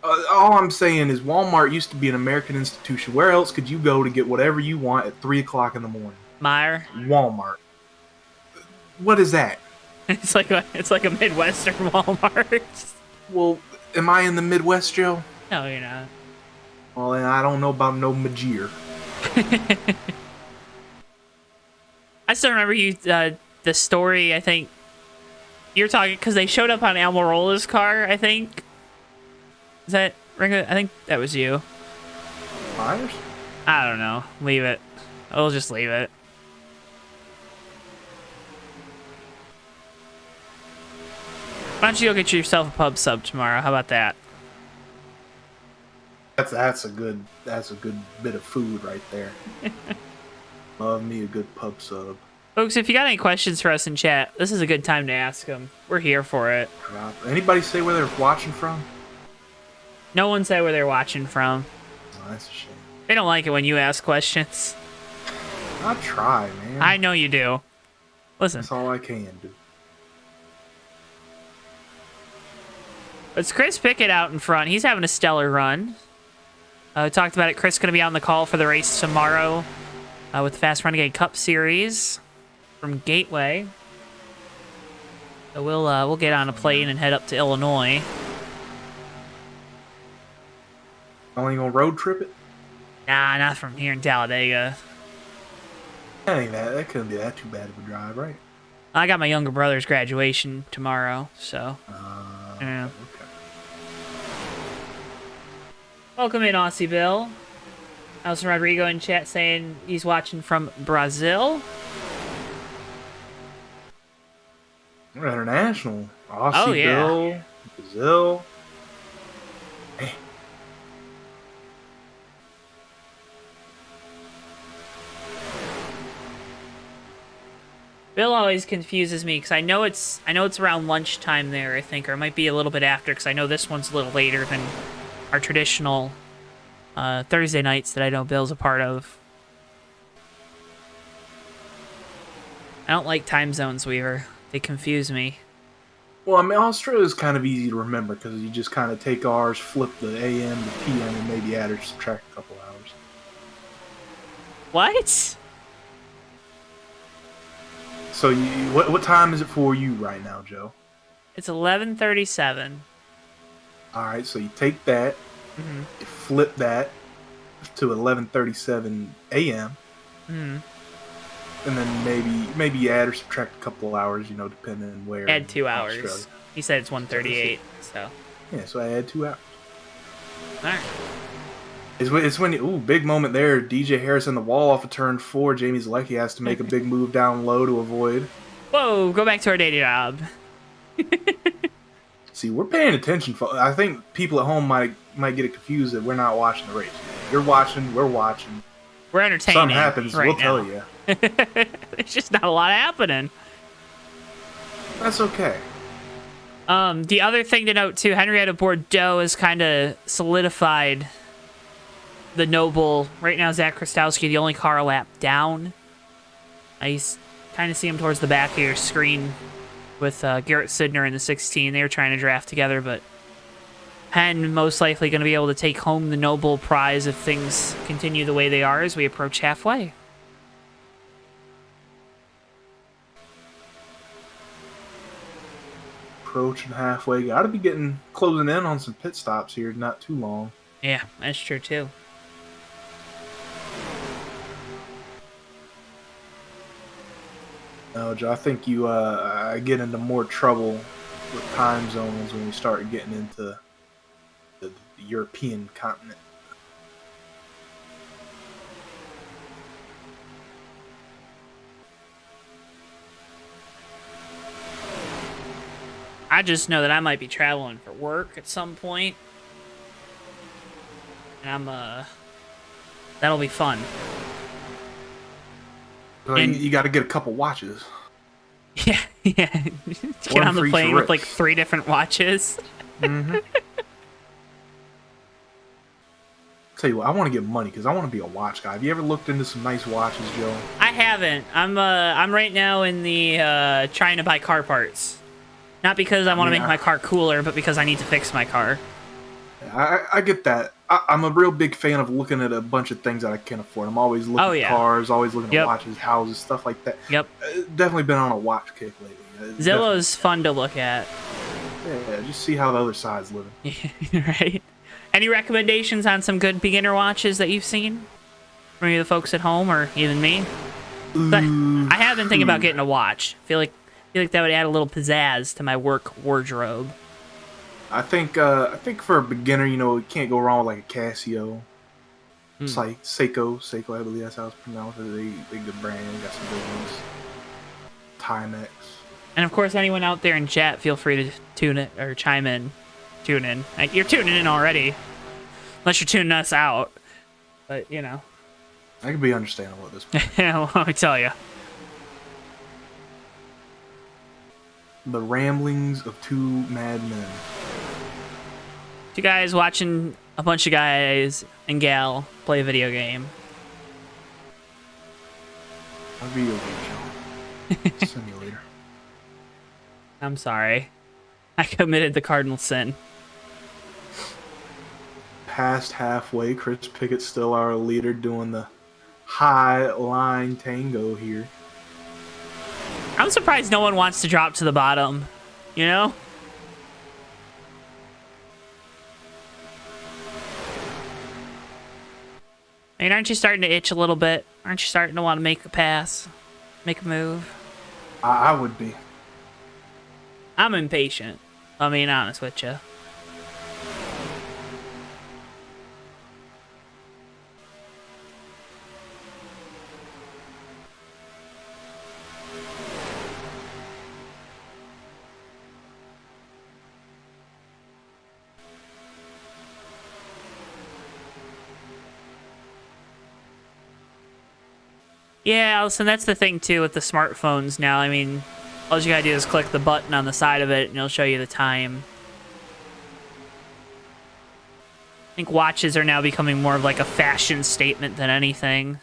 All I'm saying is Walmart used to be an American institution. Where else could you go to get whatever you want at 3 o'clock in the morning? Meyer. Walmart. What is that? It's like a Midwestern Walmart. Well, am I in the Midwest, Joe? No, you're not. Well, then I don't know about no Majir. I still remember the story. I think you're talking because they showed up on Almirola's car. I think is that Ringo? I think that was you. Myers? I don't know. Leave it. I'll just leave it. Why don't you go get yourself a pub sub tomorrow? How about that? That's a good bit of food right there. Love me a good pub sub. Folks, if you got any questions for us in chat, this is a good time to ask them. We're here for it. Anybody say where they're watching from? No one said where they're watching from. Oh, that's a shame. They don't like it when you ask questions. I try, man. I know you do. Listen. That's all I can do. It's Chris Pickett out in front. He's having a stellar run. We talked about it. Chris going to be on the call for the race tomorrow with the Fast Renegade Cup Series from Gateway. So we'll get on a plane and head up to Illinois. Only gonna road trip it? Nah, not from here in Talladega. That couldn't be that too bad of a drive, right? I got my younger brother's graduation tomorrow, so yeah. Okay. Welcome in, Aussie Bill. Nelson Rodrigo in chat saying he's watching from Brazil. We're international. Aussie, Oh, yeah. Bill, Brazil. Man. Bill always confuses me because I know it's around lunchtime there, I think, or it might be a little bit after because I know this one's a little later than our traditional Thursday nights that I know Bill's a part of. I don't like time zones, Weaver. They confuse me. Well, I mean, Australia's kind of easy to remember because you just kind of take ours, flip the AM to PM, and maybe add or subtract a couple hours. What? So, what time is it for you right now, Joe? It's 11:37. All right, so you take that, you flip that to 11:37 a.m. And then maybe you add or subtract a couple hours, depending on where. Add 2 hours. Australia. He said it's 1:38, so. Yeah, so I add 2 hours. All right. It's when big moment there. DJ Harris in the wall off of turn 4. Jamie Zalecki has to make a big move down low to avoid. Whoa, go back to our day job. See, we're paying attention. I think people at home might get it confused that we're not watching the race. You're watching, we're watching. We're entertaining. Something happens, right we'll now. tell you. There's just not a lot happening. That's okay. The other thing to note too, Henrietta Bordeaux has kind of solidified the Noble. Right now, Zach Krastowski, the only car a lap down. I kind of see him towards the back of your screen with Garrett Sidner in the 16. They were trying to draft together, but Hen most likely going to be able to take home the Noble prize if things continue the way they are as we approach halfway. Approaching halfway. Got to be closing in on some pit stops here. Not too long. Yeah, that's true too. No, Joe, I think you get into more trouble with time zones when we start getting into the European continent. I just know that I might be traveling for work at some point. And that'll be fun. So you got to get a couple watches. Yeah. Get One on the for each plane with wrist. like 3 different watches. Tell you what, I want to get money because I want to be a watch guy. Have you ever looked into some nice watches, Joe? I haven't. I'm right now in the trying to buy car parts. Not because I want to make my car cooler, but because I need to fix my car. I get that. I'm a real big fan of looking at a bunch of things that I can't afford. I'm always looking at cars, always looking at watches, houses, stuff like that. Yep. Definitely been on a watch kick lately. Zillow's fun to look at. Yeah, just see how the other side's living. Right. Any recommendations on some good beginner watches that you've seen? From either the folks at home or even me? But I have been thinking about getting a watch. I feel like that would add a little pizzazz to my work wardrobe. I think for a beginner, you can't go wrong with like a Casio. Seiko, I believe that's how it's pronounced. They good brand. They got some good ones. Timex. And of course, anyone out there in chat, feel free to tune it or chime in. Tune in. Like, you're tuning in already. Unless you're tuning us out. But, you know. That could be understandable at this point. Yeah, well, let me tell you. The ramblings of two madmen. Two guys watching a bunch of guys and gal play a video game. A video game, John. Simulator. I'm sorry. I committed the cardinal sin. Past halfway, Chris Pickett's still our leader doing the high line tango here. I'm surprised no one wants to drop to the bottom, you know? I mean, aren't you starting to itch a little bit? Aren't you starting to want to make a pass? Make a move? I would be. I'm impatient. I'll be honest with you. Yeah, listen, that's the thing, too, with the smartphones now. I mean, all you gotta do is click the button on the side of it, and it'll show you the time. I think watches are now becoming more of like a fashion statement than anything.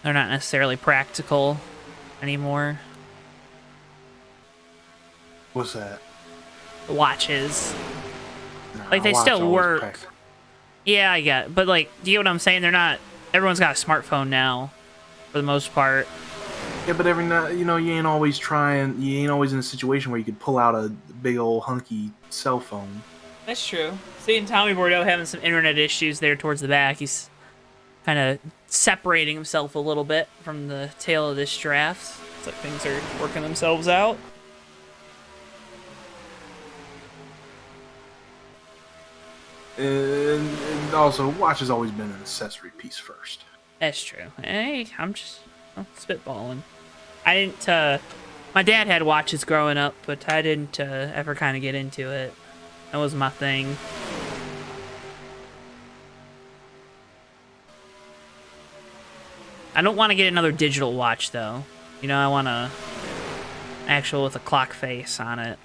They're not necessarily practical anymore. What's that? The watches. Nah, Like, they watch still always work. practical. Yeah, I get it. But, like, do you know what I'm saying? They're not... Everyone's got a smartphone now, for the most part. Yeah, but every night, you ain't always in a situation where you could pull out a big old hunky cell phone. That's true. Seeing Tommy Bordeaux having some internet issues there towards the back, he's kind of separating himself a little bit from the tail of this draft. It's like things are working themselves out. And also, watch has always been an accessory piece first. That's true. Hey, I'm just spitballing. I didn't, my dad had watches growing up, but I didn't ever kind of get into it. That was my thing. I don't want to get another digital watch, though. You know, I want a actual with a clock face on it.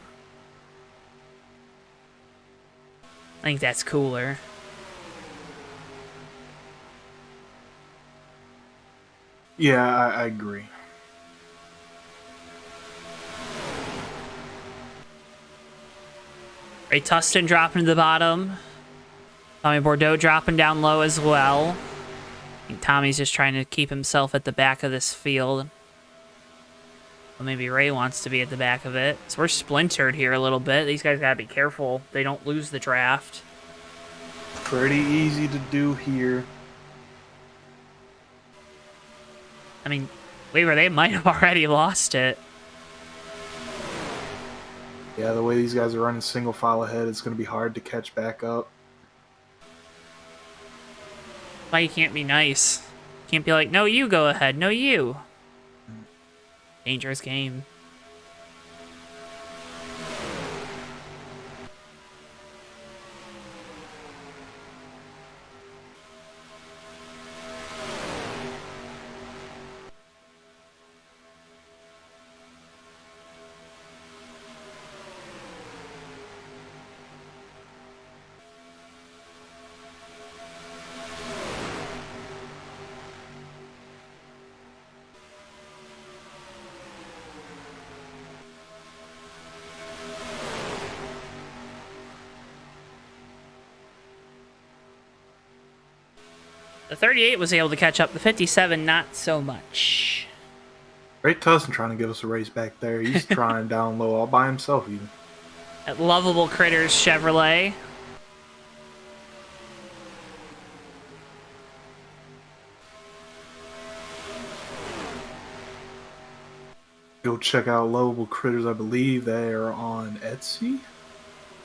I think that's cooler. Yeah, I agree. Ray Tustin dropping to the bottom. Tommy Bordeaux dropping down low as well. I think Tommy's just trying to keep himself at the back of this field. Well, maybe Ray wants to be at the back of it. So we're splintered here a little bit. These guys gotta be careful they don't lose the draft. Pretty easy to do here. I mean, Weaver, they might have already lost it. Yeah, the way these guys are running single file ahead, it's going to be hard to catch back up. Why you can't be nice? Can't be like, no, you go ahead. No, you. Dangerous game. The 38 was able to catch up. The 57, not so much. Ray Tustin trying to give us a race back there. He's trying down low all by himself even. At Lovable Critters Chevrolet. Go check out Lovable Critters. I believe they are on Etsy.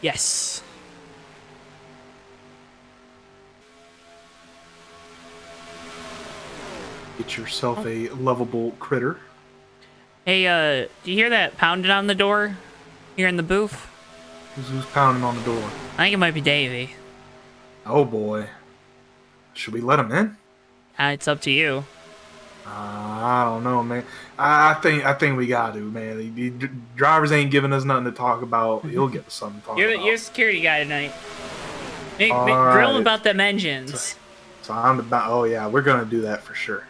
Yes. Get yourself a lovable critter. Hey, do you hear that pounding on the door here in the booth? Who's pounding on the door? I think it might be Davey. Oh boy. Should we let him in? It's up to you. I don't know, man. I think we got to, man. The drivers ain't giving us nothing to talk about. He'll give us something to talk about. You're security guy tonight. All Grill him right. about them engines. So I'm about. Oh yeah, we're gonna do that for sure.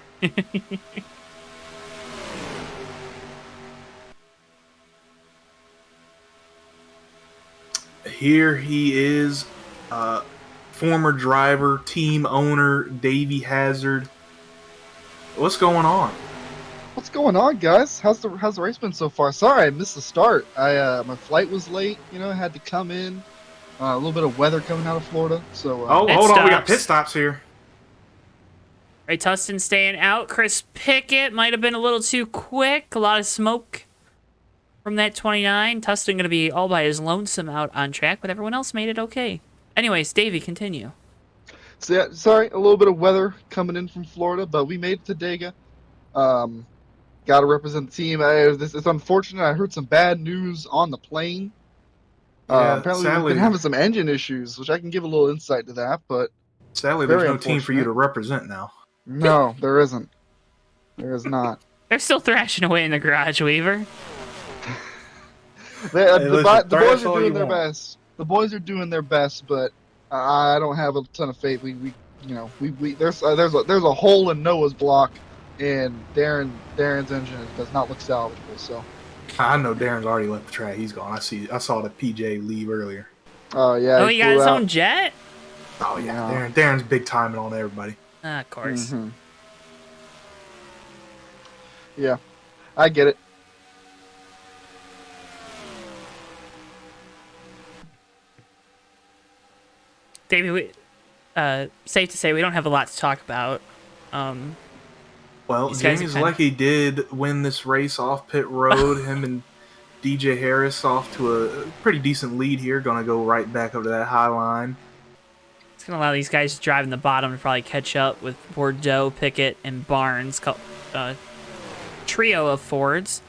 Here he is, former driver, team owner, Davey Hazard. What's going on? What's going on, guys? How's the race been so far? Sorry, I missed the start. My flight was late. I had to come in. A little bit of weather coming out of Florida. So Oh, Pit hold on, we got stops. pit stops here. Ray Tustin staying out. Chris Pickett might have been a little too quick. A lot of smoke from that 29. Tustin going to be all by his lonesome out on track, but everyone else made it okay. Anyways, Davey, continue. So yeah, sorry, a little bit of weather coming in from Florida, but we made it to Talladega. Got to represent the team. It's unfortunate. I heard some bad news on the plane. Yeah, Apparently, sadly, we've been having some engine issues, which I can give a little insight to that. But sadly there's very no team for you to represent now. no, there isn't. There is not. They're still thrashing away in the garage, Weaver. The boys thrash are all doing you their want. best. The boys are doing their best, but I don't have a ton of faith. There's a hole in Noah's block, and Darren's engine does not look salvageable. So. I know Darren's already left the track. He's gone. I saw the PJ leave earlier. Oh yeah. Oh, he got flew his out. own jet? Oh yeah, Yeah. Darren's big timing on everybody. Of course. Mhm. Yeah, I get it. Davey, safe to say we don't have a lot to talk about. Well, These guys are Jamie kinda- Zlecki did win this race off pit road. Him and DJ Harris off to a pretty decent lead here. Going to go right back up to that high line. It's going to allow these guys driving the bottom to probably catch up with Bordeaux, Pickett, and Barnes. Trio of Fords.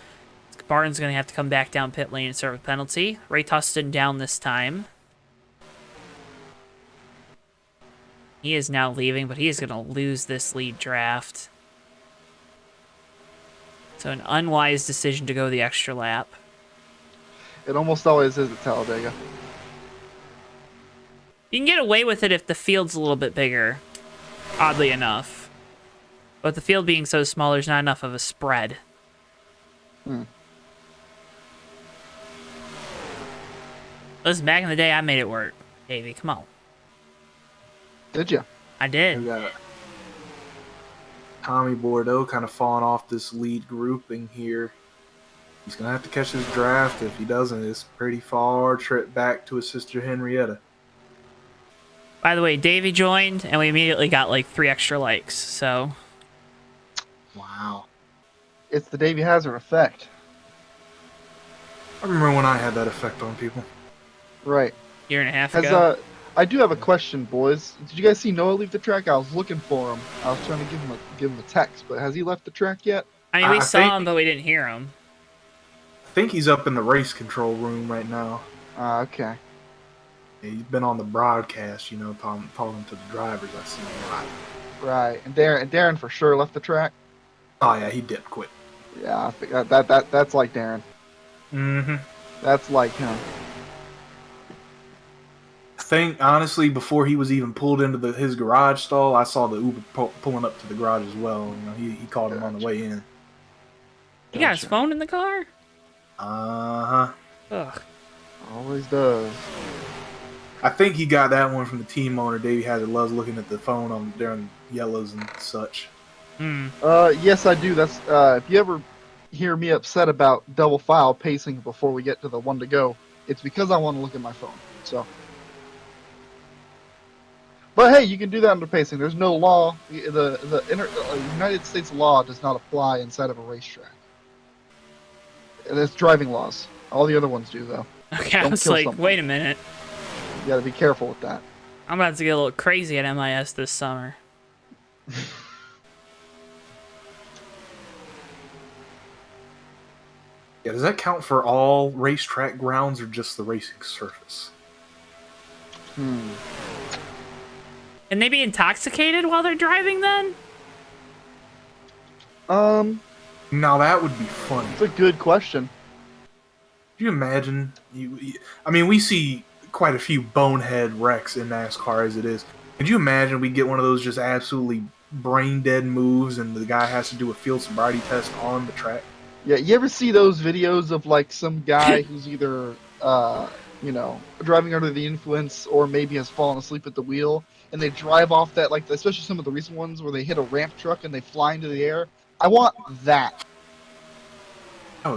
Barnes going to have to come back down pit lane and serve a penalty. Ray Tustin down this time. He is now leaving, but he is going to lose this lead draft. So an unwise decision to go the extra lap. It almost always is at Talladega. You can get away with it if the field's a little bit bigger, oddly enough. But the field being so small, there's not enough of a spread. Listen, back in the day, I made it work. Davey, come on. Did you? I did. We got Tommy Bordeaux kind of falling off this lead grouping here. He's going to have to catch his draft. If he doesn't, it's a pretty far trip back to his sister Henrietta. By the way, Davey joined, and we immediately got like 3 extra likes, so... Wow. It's the Davey Hazard effect. I remember when I had that effect on people. Right. Year and a half Has ago. I do have a question, boys. Did you guys see Noah leave the track? I was looking for him. I was trying to give him a text, but has he left the track yet? I mean, we I saw think- him, but we didn't hear him. I think he's up in the race control room right now. Okay. Yeah, he's been on the broadcast, talking to the drivers. I see him a lot. Right. And Darren for sure left the track. Oh yeah, he did quit. Yeah, I think that's like Darren. Mm-hmm. That's like him. I think honestly, before he was even pulled into his garage stall, I saw the Uber pulling up to the garage as well. He called him on the way in. He got his phone in the car? Uh-huh. Ugh. Always does. I think he got that one from the team owner. Davey Hazard loves looking at the phone during yellows and such. Yes, I do. That's if you ever hear me upset about double file pacing before we get to the one to go, it's because I want to look at my phone. So, but hey, you can do that under pacing. There's no law. The United States law does not apply inside of a racetrack. There's driving laws. All the other ones do, though. Okay, I Don't was kill like, someone. wait a minute. You got to be careful with that. I'm about to get a little crazy at MIS this summer. Yeah, does that count for all racetrack grounds or just the racing surface? Hmm. Can they be intoxicated while they're driving then? Now that would be funny. It's a good question. Could you imagine? I mean, we see quite a few bonehead wrecks in NASCAR as it is. Could you imagine we get one of those just absolutely brain dead moves and the guy has to do a field sobriety test on the track? Yeah, you ever see those videos of like some guy who's either driving under the influence or maybe has fallen asleep at the wheel and they drive off that, like especially some of the recent ones where they hit a ramp truck and they fly into the air? I want that. I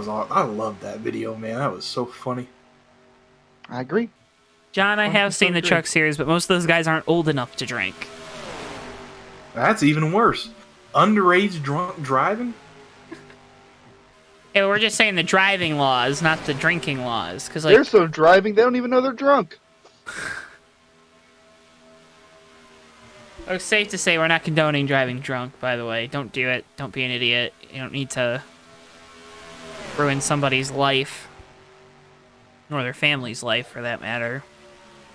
loved that video, man. That was so funny. I agree. John, I have seen the agree. Truck Series, but most of those guys aren't old enough to drink. That's even worse. Underage drunk driving? Yeah, we're just saying the driving laws, not the drinking laws. Cause They're so driving, they don't even know they're drunk. It's safe to say we're not condoning driving drunk, by the way. Don't do it. Don't be an idiot. You don't need to ruin somebody's life. Or their family's life, for that matter.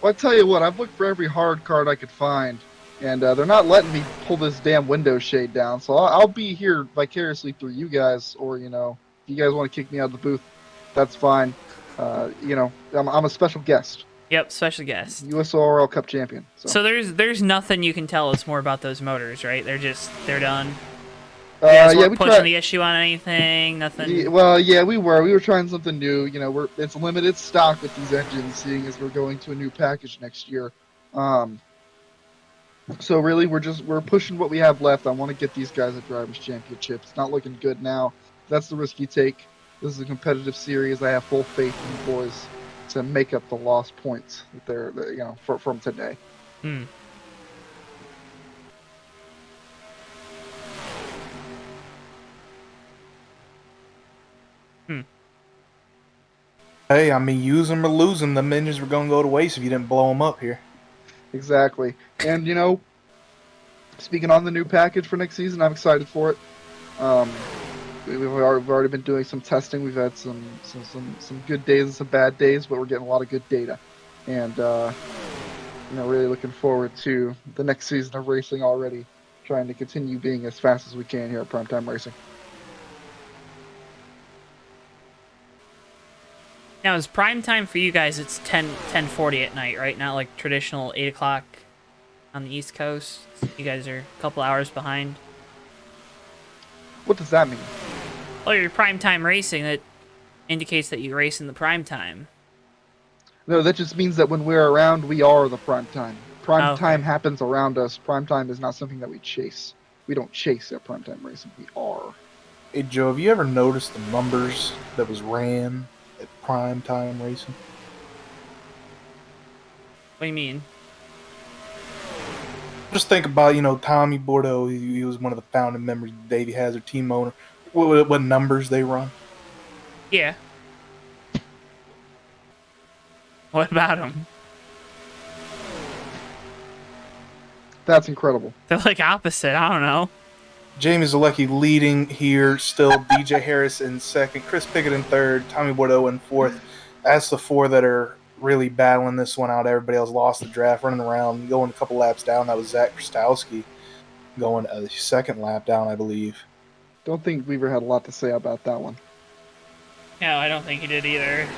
Well, I tell you what, I've looked for every hard card I could find, and they're not letting me pull this damn window shade down, so I'll be here vicariously through you guys, or, if you guys want to kick me out of the booth, that's fine. I'm a special guest. Yep, special guest. USORL Cup champion. So there's nothing you can tell us more about those motors, right? They're done. We pushing tried the issue on anything. Nothing. we were trying something new. It's limited stock with these engines, seeing as we're going to a new package next year. So really, we're pushing what we have left. I want to get these guys a drivers' championship. It's not looking good now. That's the risk you take. This is a competitive series. I have full faith in the boys to make up the lost points that from today. Hey, I mean, use them or lose them. The engines were going to go to waste if you didn't blow them up here. Exactly. And, speaking on the new package for next season, I'm excited for it. We've already been doing some testing. We've had some good days and some bad days, but we're getting a lot of good data. And, really looking forward to the next season of racing already, trying to continue being as fast as we can here at Primetime Racing. Now, is prime time for you guys? It's 10:40 at night, right? Not like traditional 8 o'clock on the East Coast. You guys are a couple hours behind. What does that mean? Well, you're prime time racing. That indicates that you race in the prime time. No, that just means that when we're around, we are the prime time. Prime Okay. time happens around us. Prime time is not something that we chase. We don't chase at prime time racing. We are. Hey, Joe, have you ever noticed the numbers that was ran at prime time racing? What do you mean? Just think about, Tommy Bordeaux. He was one of the founding members of the Davey Hazard team owner. What numbers they run? Yeah. What about them? That's incredible. They're like opposite. I don't know. Jamie Zalecki leading here still. BJ Harris in second. Chris Pickett in third. Tommy Bordeaux in fourth. That's the four that are really battling this one out. Everybody else lost the draft, running around, going a couple laps down. That was Zach Krastowski going a second lap down, I believe. Don't think Weaver had a lot to say about that one. No, I don't think he did either.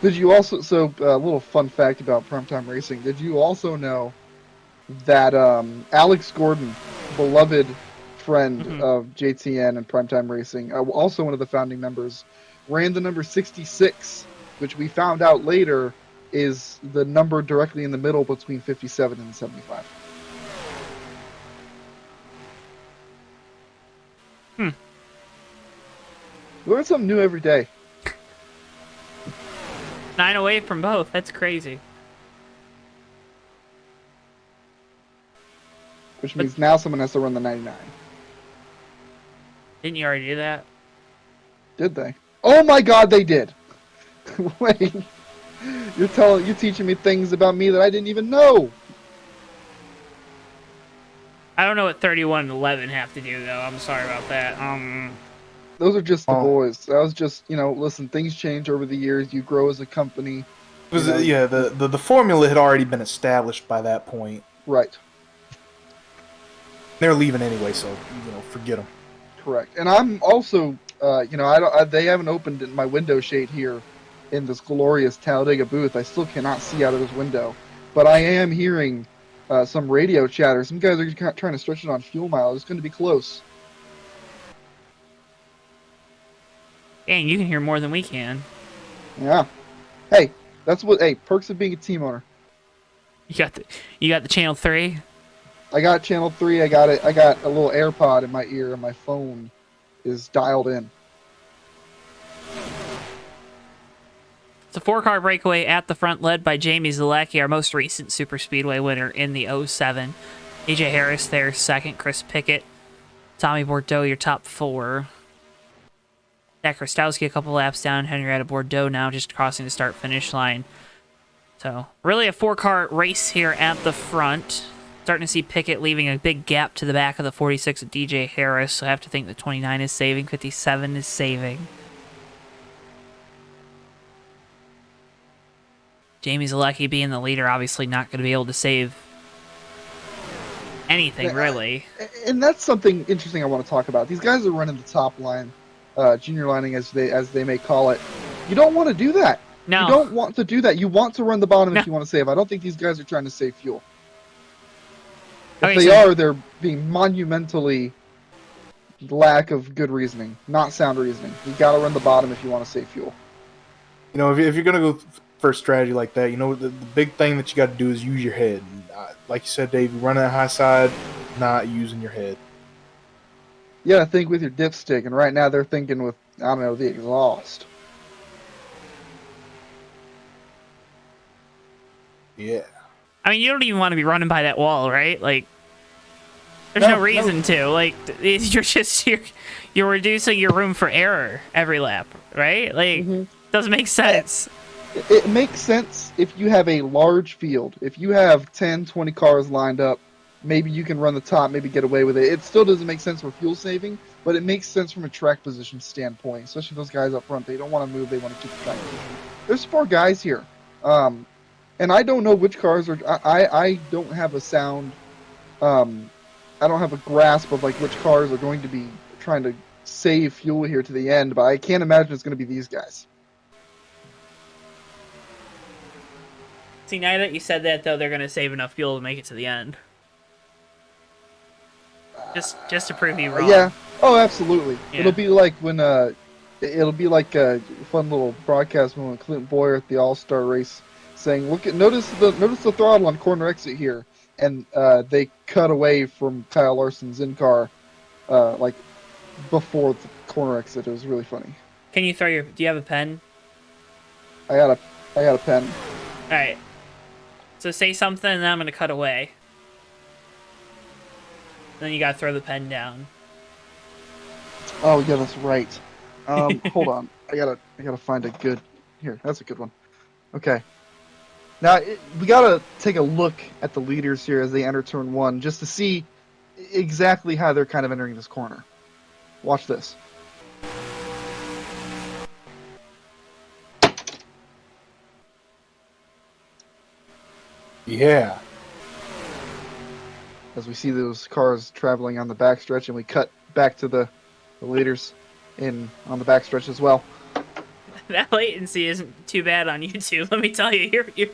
Did you also, a little fun fact about Primetime Racing, did you also know that Alex Gordon, beloved friend of JTN and Primetime Racing, also one of the founding members, ran the number 66, which we found out later is the number directly in the middle between 57 and 75. Learn something new every day. 9 away from both. That's crazy. Which means now someone has to run the 99. Didn't you already do that? Did they? Oh my God, they did. Wait, you're teaching me things about me that I didn't even know. I don't know what 31 and 11 have to do, though. I'm sorry about that. Those are just the Oh. boys. That was just, listen, things change over the years. You grow as a company. The formula had already been established by that point. Right. They're leaving anyway, so forget them. Correct. And I'm also, they haven't opened my window shade here in this glorious Talladega booth. I still cannot see out of this window, but I am hearing some radio chatter. Some guys are trying to stretch it on fuel mileage. It's going to be close. Dang, you can hear more than we can. Yeah. Hey, perks of being a team owner. You got the channel 3? I got channel 3. I got a little AirPod in my ear, and my phone is dialed in. It's a 4-car breakaway at the front, led by Jamie Zalecki, our most recent Superspeedway winner in the 07. AJ Harris there, second. Chris Pickett, Tommy Bordeaux, your top 4. Zach Rostowski a couple laps down. Henrietta Bordeaux now just crossing the start-finish line. So, really a 4-car race here at the front. Starting to see Pickett leaving a big gap to the back of the 46 of DJ Harris. So I have to think the 29 is saving, 57 is saving. Jamie Zalecki being the leader, obviously not going to be able to save anything, really. And that's something interesting I want to talk about. These guys are running the top line, junior lining as they may call it. You don't want to do that. No. You don't want to do that. You want to run the bottom No. if you want to save. I don't think these guys are trying to save fuel. If Okay, they so- are, they're being monumentally lack of good reasoning, not sound reasoning. You got to run the bottom if you want to save fuel. If you're gonna go for a strategy like that, the big thing that you got to do is use your head. Like you said, Dave, you run that high side, not using your head. You got to think with your dipstick, and right now they're thinking with, the exhaust. Yeah. I mean, you don't even want to be running by that wall, right? Like, there's no reason to. Like, you're reducing your room for error every lap, right? Like, doesn't make sense. It makes sense if you have a large field. If you have 10, 20 cars lined up, maybe you can run the top, maybe get away with it. It still doesn't make sense for fuel saving, but it makes sense from a track position standpoint, especially those guys up front. They don't want to move. They want to keep the track position. There's 4 guys here. And I don't know which cars are. I don't have a sound. I don't have a grasp of which cars are going to be trying to save fuel here to the end. But I can't imagine it's going to be these guys. See, now that you said that, though, they're going to save enough fuel to make it to the end. Just to prove you wrong. Yeah. Oh, absolutely. Yeah. It'll be like when it'll be like a fun little broadcast when Clint Boyer at the All-Star race saying, notice the throttle on corner exit here, and they cut away from Kyle Larson's in-car before the corner exit. It was really funny. Can you do you have a pen? I got a pen. All right. So say something, and then I'm going to cut away. Then you got to throw the pen down. Oh yeah, that's right. Hold on. I gotta find a good. Here, that's a good one. Okay. Now we gotta take a look at the leaders here as they enter turn 1, just to see exactly how they're kind of entering this corner. Watch this. Yeah. As we see those cars traveling on the backstretch, and we cut back to the leaders on the backstretch as well. That latency isn't too bad on YouTube. Let me tell you, you're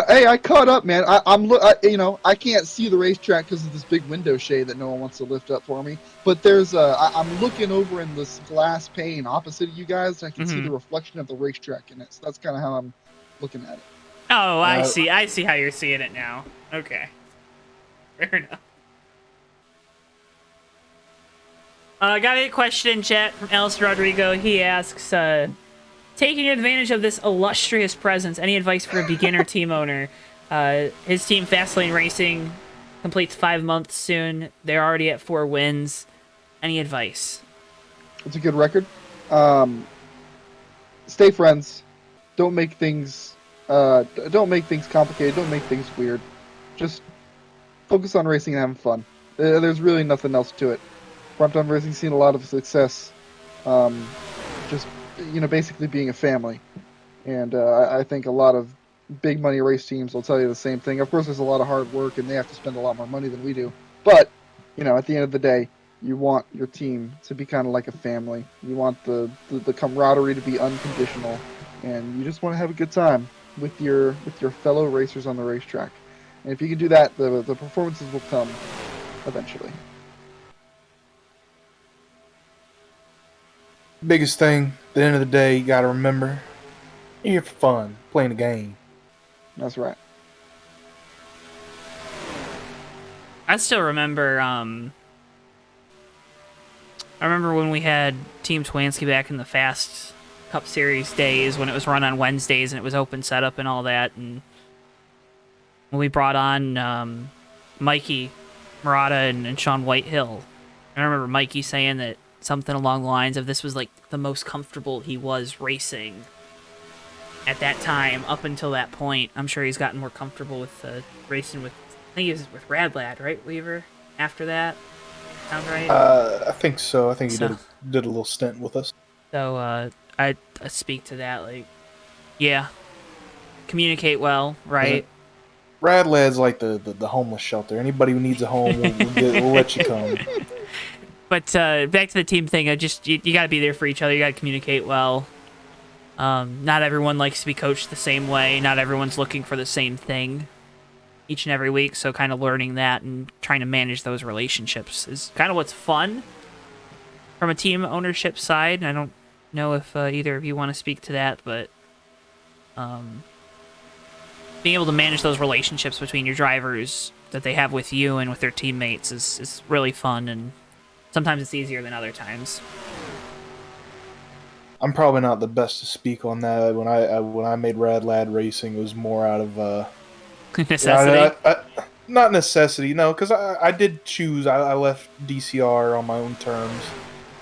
Hey, I caught up, man. I can't see the racetrack because of this big window shade that no one wants to lift up for me. But I'm looking over in this glass pane opposite of you guys. And I can see the reflection of the racetrack in it. So that's kind of how I'm looking at it. Oh, I see. I see how you're seeing it now. Okay. Fair enough. Got a question in chat from Alice Rodrigo. He asks, taking advantage of this illustrious presence, any advice for a beginner team owner? His team, Fastlane Racing, completes 5 months soon. They're already at 4 wins. Any advice? It's a good record. Stay friends. Don't make things complicated. Don't make things weird. Just focus on racing and having fun. There's really nothing else to it. Prime Time Racing's seen a lot of success, just basically being a family, and I think a lot of big money race teams will tell you the same thing. Of course, there's a lot of hard work, and they have to spend a lot more money than we do. But at the end of the day, you want your team to be kind of like a family. You want the camaraderie to be unconditional, and you just want to have a good time with your fellow racers on the racetrack. And if you can do that, the performances will come eventually. Biggest thing, at the end of the day, you got to remember, you're here for fun, playing a game. That's right. I still remember. I remember when we had Team Twansky back in the Fast Cup Series days when it was run on Wednesdays and it was open setup and all that, and when we brought on Mikey Murata and Sean Whitehill. I remember Mikey saying that something along the lines of this was like the most comfortable he was racing at that time up until that point. I'm sure he's gotten more comfortable with racing with, I think he was with Radlad, right, Weaver? After that, sound right? I think so. I think he did a little stint with us. So I speak to that, like, yeah, communicate well, right? Radlad's like the homeless shelter. Anybody who needs a home, we'll let you come. But back to the team thing, you got to be there for each other. You got to communicate well. Not everyone likes to be coached the same way. Not everyone's looking for the same thing each and every week. So kind of learning that and trying to manage those relationships is kind of what's fun from a team ownership side. I don't know if either of you want to speak to that, but being able to manage those relationships between your drivers that they have with you and with their teammates is really fun, and sometimes it's easier than other times. I'm probably not the best to speak on that. When I made Radlad Racing, it was more out of necessity. Not necessity, no, because I did choose. I left DCR on my own terms.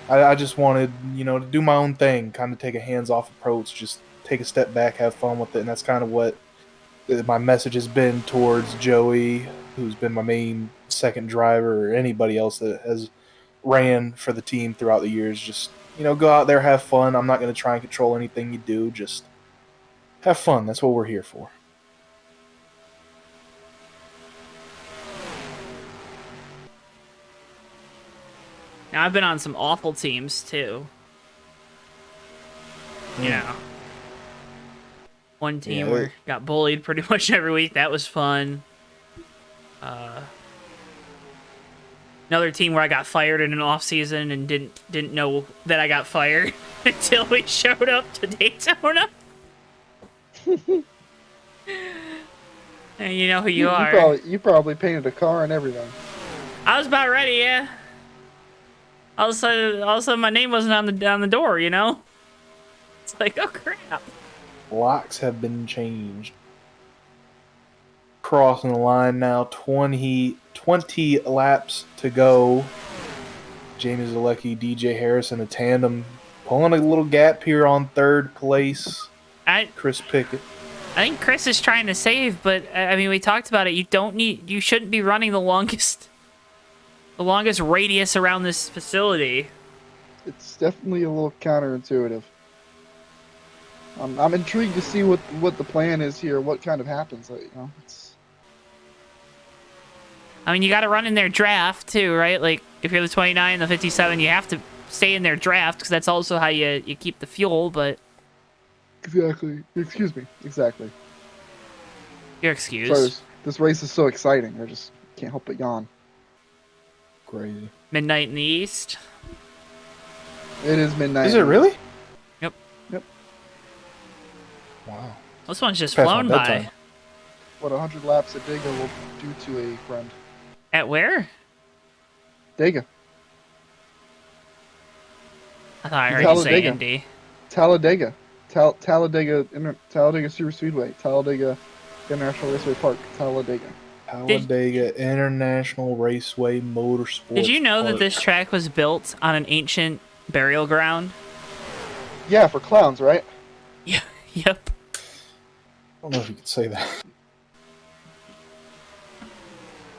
I just wanted, to do my own thing, kind of take a hands-off approach, just take a step back, have fun with it, and that's kind of what my message has been towards Joey, who's been my main second driver, or anybody else that has ran for the team throughout the years. Just, go out there, have fun. I'm not going to try and control anything you do. Just have fun. That's what we're here for. Now, I've been on some awful teams, too. One team where got bullied pretty much every week. That was fun. Another team where I got fired in an off season and didn't know that I got fired until we showed up to Daytona. And you know who you are. You probably painted a car and everything. I was about ready, yeah. All of a sudden, my name wasn't on the door. It's like, oh crap. Locks have been changed. Crossing the line now, 20 laps to go. Jamie Zalecki, DJ Harrison, a tandem, pulling a little gap here on third place. Chris Pickett. I think Chris is trying to save, but I mean, we talked about it. You shouldn't be running the longest radius around this facility. It's definitely a little counterintuitive. I'm intrigued to see what the plan is here. What kind of happens? I mean, you got to run in their draft too, right? Like if you're the 29, the 57, you have to stay in their draft because that's also how you keep the fuel. But exactly. Excuse me. Exactly. Your excuse. Sorry, this race is so exciting. I just can't help but yawn. Crazy. Midnight in the East. It is midnight. Is it really? Yep. Wow. This one's just Past flown my by. bedtime. What 100 laps at Dega will do to a friend. At where? Dega. I thought I heard you say Talladega. Indy. Talladega. Talladega Superspeedway. Talladega International Raceway Park. Talladega. Talladega International Raceway Motorsports. Did you know that Park. this track was built on an ancient burial ground? Yeah, for clowns, right? Yeah. Yep. I don't know if you could say that.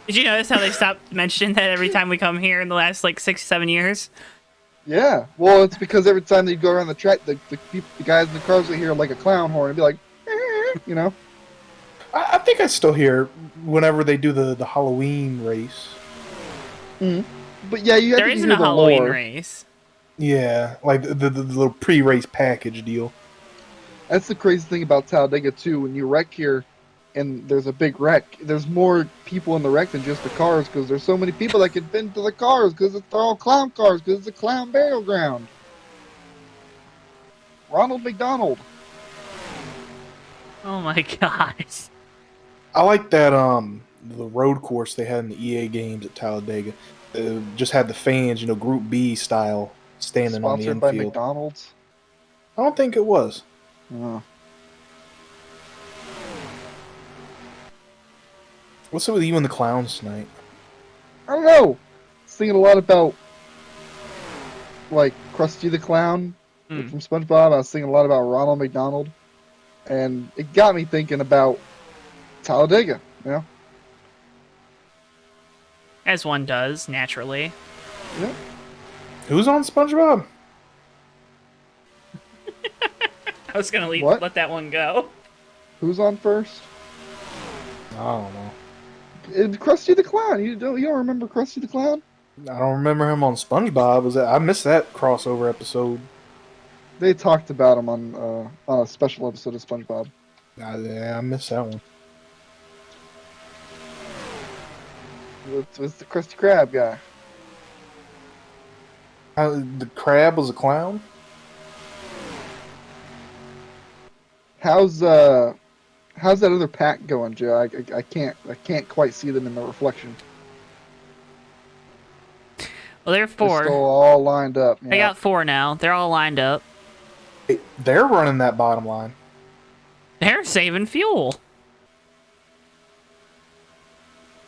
Did you notice how they stopped mentioning that every time we come here in the last like 6-7 years? Yeah, well, it's because every time they go around the track, the guys in the cars would hear like a clown horn and be like, you know. I think I still hear whenever they do the Halloween race. But yeah, you have There to isn't hear a the Halloween lore. race. Yeah, like the little pre-race package deal. That's the crazy thing about Talladega too. When you wreck here, and there's a big wreck, there's more people in the wreck than just the cars because there's so many people that can fit into the cars because they're all clown cars because it's a clown burial ground. Ronald McDonald. Oh my gosh. I like that the road course they had in the EA games at Talladega. Just had the fans, Group B style, standing on the Sponsored by infield. McDonald's. I don't think it was. What's up with you and the clowns tonight? I don't know. I was thinking a lot about like Krusty the Clown from SpongeBob. I was thinking a lot about Ronald McDonald, and it got me thinking about Talladega. As one does, naturally. Yeah. Who's on SpongeBob? I was gonna What? let that one go. Who's on first? I don't know. Krusty the Clown. You don't remember Krusty the Clown? I don't remember him on SpongeBob. I missed that crossover episode. They talked about him on a special episode of SpongeBob. Yeah, I missed that one. It's the Krusty Krab guy. The crab was a clown? How's that other pack going, Joe? I can't quite see them in the reflection. Well, they're They're 4. still all lined up. I got 4 now. They're all lined up. Hey, they're running that bottom line. They're saving fuel.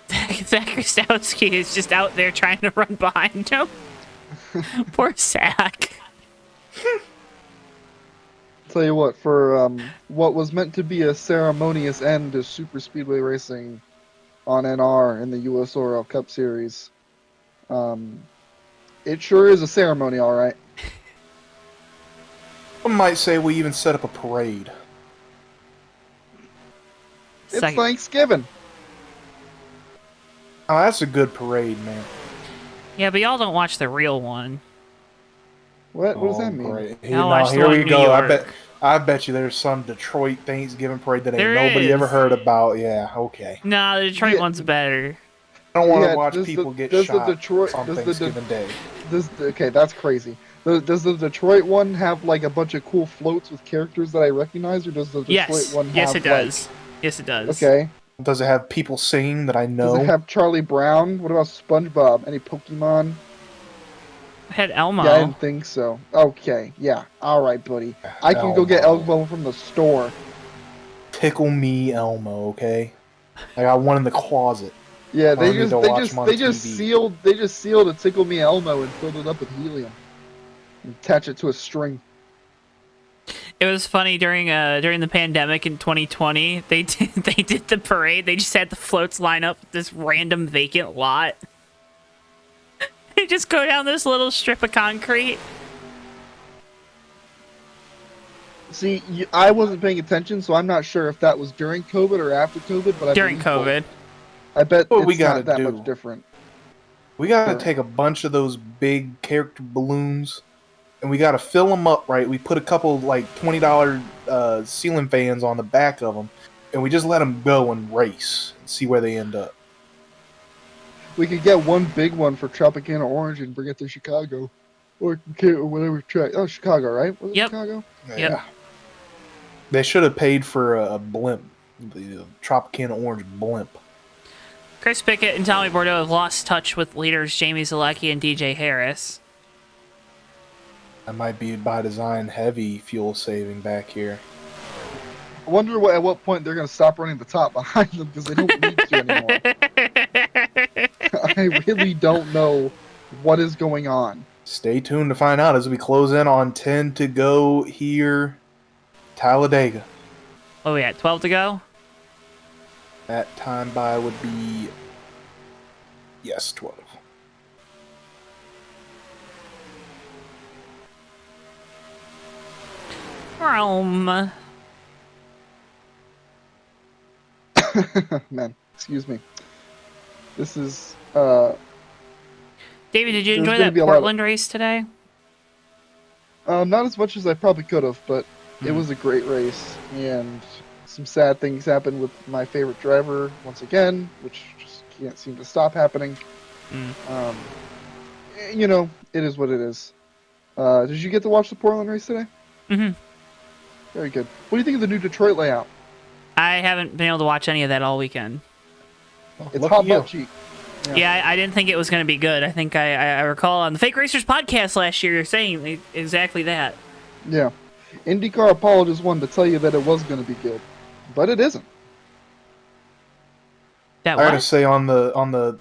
Zach Krastowski is just out there trying to run behind him. Poor Zach. Tell you what, for what was meant to be a ceremonious end to super speedway racing on NR in the USORL Cup Series, it sure is a ceremony, all right. Some might say we even set up a parade. It's Thanksgiving. Oh, that's a good parade, man. Yeah, but y'all don't watch the real one. What does that mean? Great. watch the Here one we in go. New I York. bet you there's some Detroit Thanksgiving parade that ain't There nobody is. ever heard about. Yeah, okay. Nah, the Detroit Yeah. one's better. I don't want to Yeah, watch does people the- get does the shot Detroit- on does the Thanksgiving Day. Okay, that's crazy. Does the Detroit one have like a bunch of cool floats with characters that I recognize, or does the Detroit Yes. one have Yes, it does. Yes, it does. Okay. Does it have people singing that I Does know? it have Charlie Brown? What about SpongeBob? Any Pokemon? I had Elmo. Yeah, I didn't think so. Okay, yeah. All right, buddy. I can go get Elmo from the store. Tickle me, Elmo. Okay. I got one in the closet. Yeah, they I need to watch him on just TV. sealed a Tickle Me Elmo and filled it up with helium. And attach it to a string. It was funny during the pandemic in 2020. They did the parade. They just had the floats line up at this random vacant lot. They just go down this little strip of concrete. See, I wasn't paying attention, so I'm not sure if that was during COVID or after COVID. But During COVID. I bet What it's we gotta not that do. much different. We gotta Sure. take a bunch of those big character balloons, and we gotta fill them up right. We put a couple like $20 ceiling fans on the back of them, and we just let them go and race and see where they end up. We could get one big one for Tropicana Orange and bring it to Chicago, or whatever track. Oh, Chicago, right? Was it Yep. Chicago? Yep. Yeah. They should have paid for a blimp, the Tropicana Orange blimp. Chris Pickett and Tommy Bordeaux have lost touch with leaders Jamie Zalecki and DJ Harris. That might be by design heavy fuel saving back here. I wonder at what point they're going to stop running the top behind them because they don't need to anymore. I really don't know what is going on. Stay tuned to find out as we close in on 10 to go here, Talladega. Oh, we got 12 to go? That time by would be Yes, 12. Rome. Man, excuse me. This is David, did you There's enjoy gonna that be a lot of- Portland race today? not as much as I probably could have, but it was a great race, and some sad things happened with my favorite driver once again, which just can't seem to stop happening. You know, it is what it is. Did you get to watch the Portland race today? Mm-hmm. Very good. What do you think of the new Detroit layout? I haven't been able to watch any of that all weekend. It's Lucky hot you. butt cheap. Yeah, I didn't think it was going to be good. I think I recall on the Fake Racers podcast last year saying exactly that. Yeah. IndyCar apologists wanted to tell you that it was going to be good, but it isn't. That I gotta what? say on the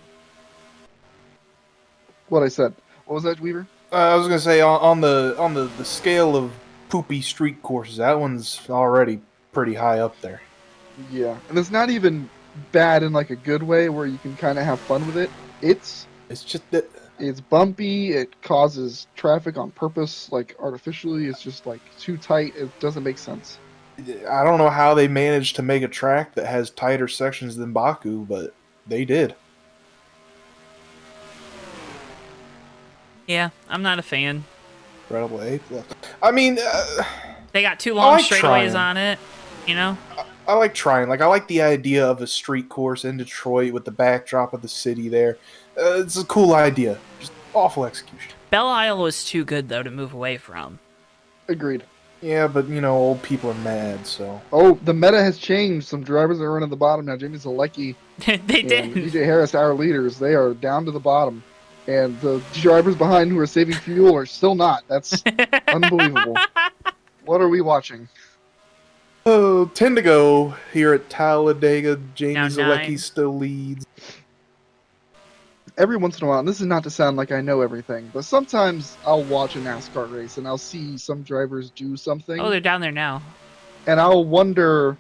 What I said. What was that, Weaver? I was gonna say on the scale of poopy street courses, that one's already pretty high up there. Yeah. And it's not even bad in like a good way where you can kind of have fun with it. It's Just that bumpy. It causes traffic on purpose, like artificially. It's just like too tight. It doesn't make sense. I don't know how they managed to make a track that has tighter sections than Baku, but they did. Yeah, I'm not a fan. Incredible A+. I mean, They got two long like straightaways trying. on it, you know? I like trying. Like, I like the idea of a street course in Detroit with the backdrop of the city there. It's a cool idea. Just awful execution. Belle Isle was too good, though, to move away from. Agreed. Yeah, but, you know, old people are mad, so... Oh, the meta has changed. Some drivers are running the bottom now. Jamie Zalecki They and did. DJ Harris, our leaders, they are down to the bottom. And the drivers behind who are saving fuel are still not. That's unbelievable. What are we watching? Oh, 10 to go here at Talladega. Jamie Now Zalecki 9. still leads. Every once in a while, and this is not to sound like I know everything, but sometimes I'll watch a NASCAR race and I'll see some drivers do something, Oh, they're down there now. and I'll wonder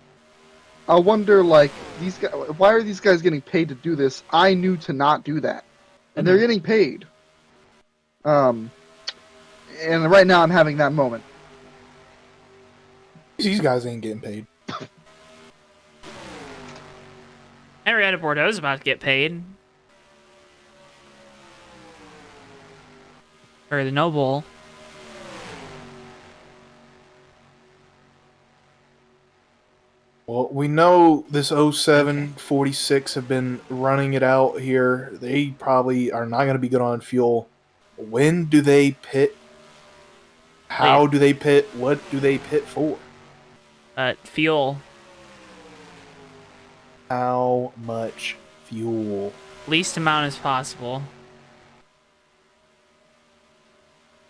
like, these guys, why are these guys getting paid to do this? I knew to not do that, and they're getting paid. And right now I'm having that moment. These guys ain't getting paid. Henrietta Bordeaux's about to get paid. Or the Noble. Well, we know this 07 46 have been running it out here. They probably are not going to be good on fuel. When do they pit? How do they pit? What do they pit for? Fuel. How much fuel? Least amount as possible.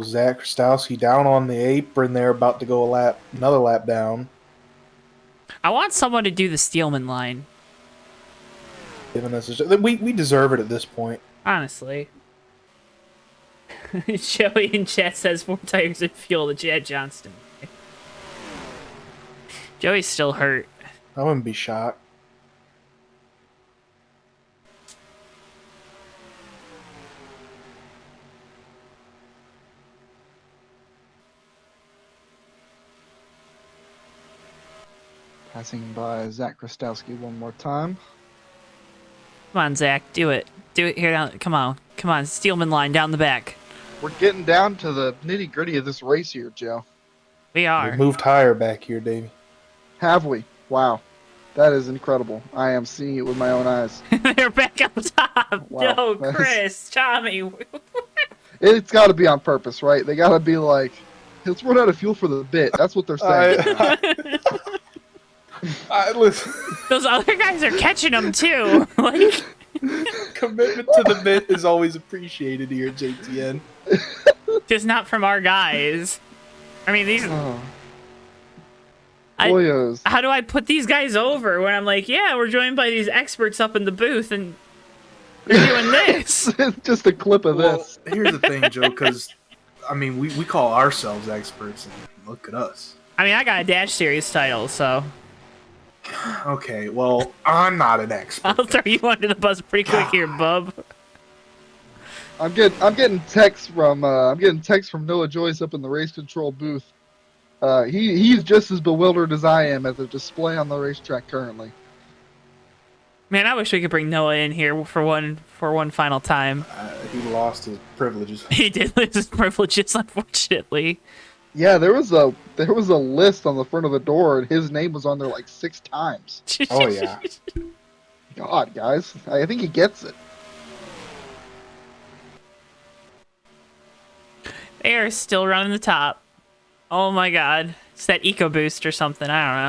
Zach Krastowski down on the apron there, about to go another lap down. I want someone to do the Steelman line. Giving us we deserve it at this point. Honestly. Joey in chat says 4 tires and fuel to Chad Johnston. Joey's still hurt. I wouldn't be shocked. Passing by Zach Krastowski one more time. Come on, Zach, do it. Do it here down. Come on, Steelman line down the back. We're getting down to the nitty gritty of this race here, Joe. We We are. moved higher back here, Davey. Have we? Wow. That is incredible. I am seeing it with my own eyes. They're back up top. Wow. No, That's- Chris, Tommy. It's got to be on purpose, right? They got to be like, let's run out of fuel for the bit. That's what they're saying. Listen, Those other guys are catching them too. Like, commitment to the bit is always appreciated here at JTN. just not from our guys. I mean, these. Oh, I- boyos. How do I put these guys over when I'm like, yeah, we're joined by these experts up in the booth and they're doing this? It's just a clip of Well, this. here's the thing, Joe, because, I mean, we call ourselves experts, and look at us. I mean, I got a Dash Series title, so Okay, well, I'm not an expert. I'll throw you under the bus pretty quick here, bub. I'm getting texts from Noah Joyce up in the race control booth. He's just as bewildered as I am at the display on the racetrack currently. Man, I wish we could bring Noah in here for one final time. He lost his privileges. He did lose his privileges, unfortunately. Yeah, there was a list on the front of the door, and his name was on there like 6 times. Oh yeah. God, guys, I think he gets it. They are still running the top. Oh my god. It's that EcoBoost or something. I don't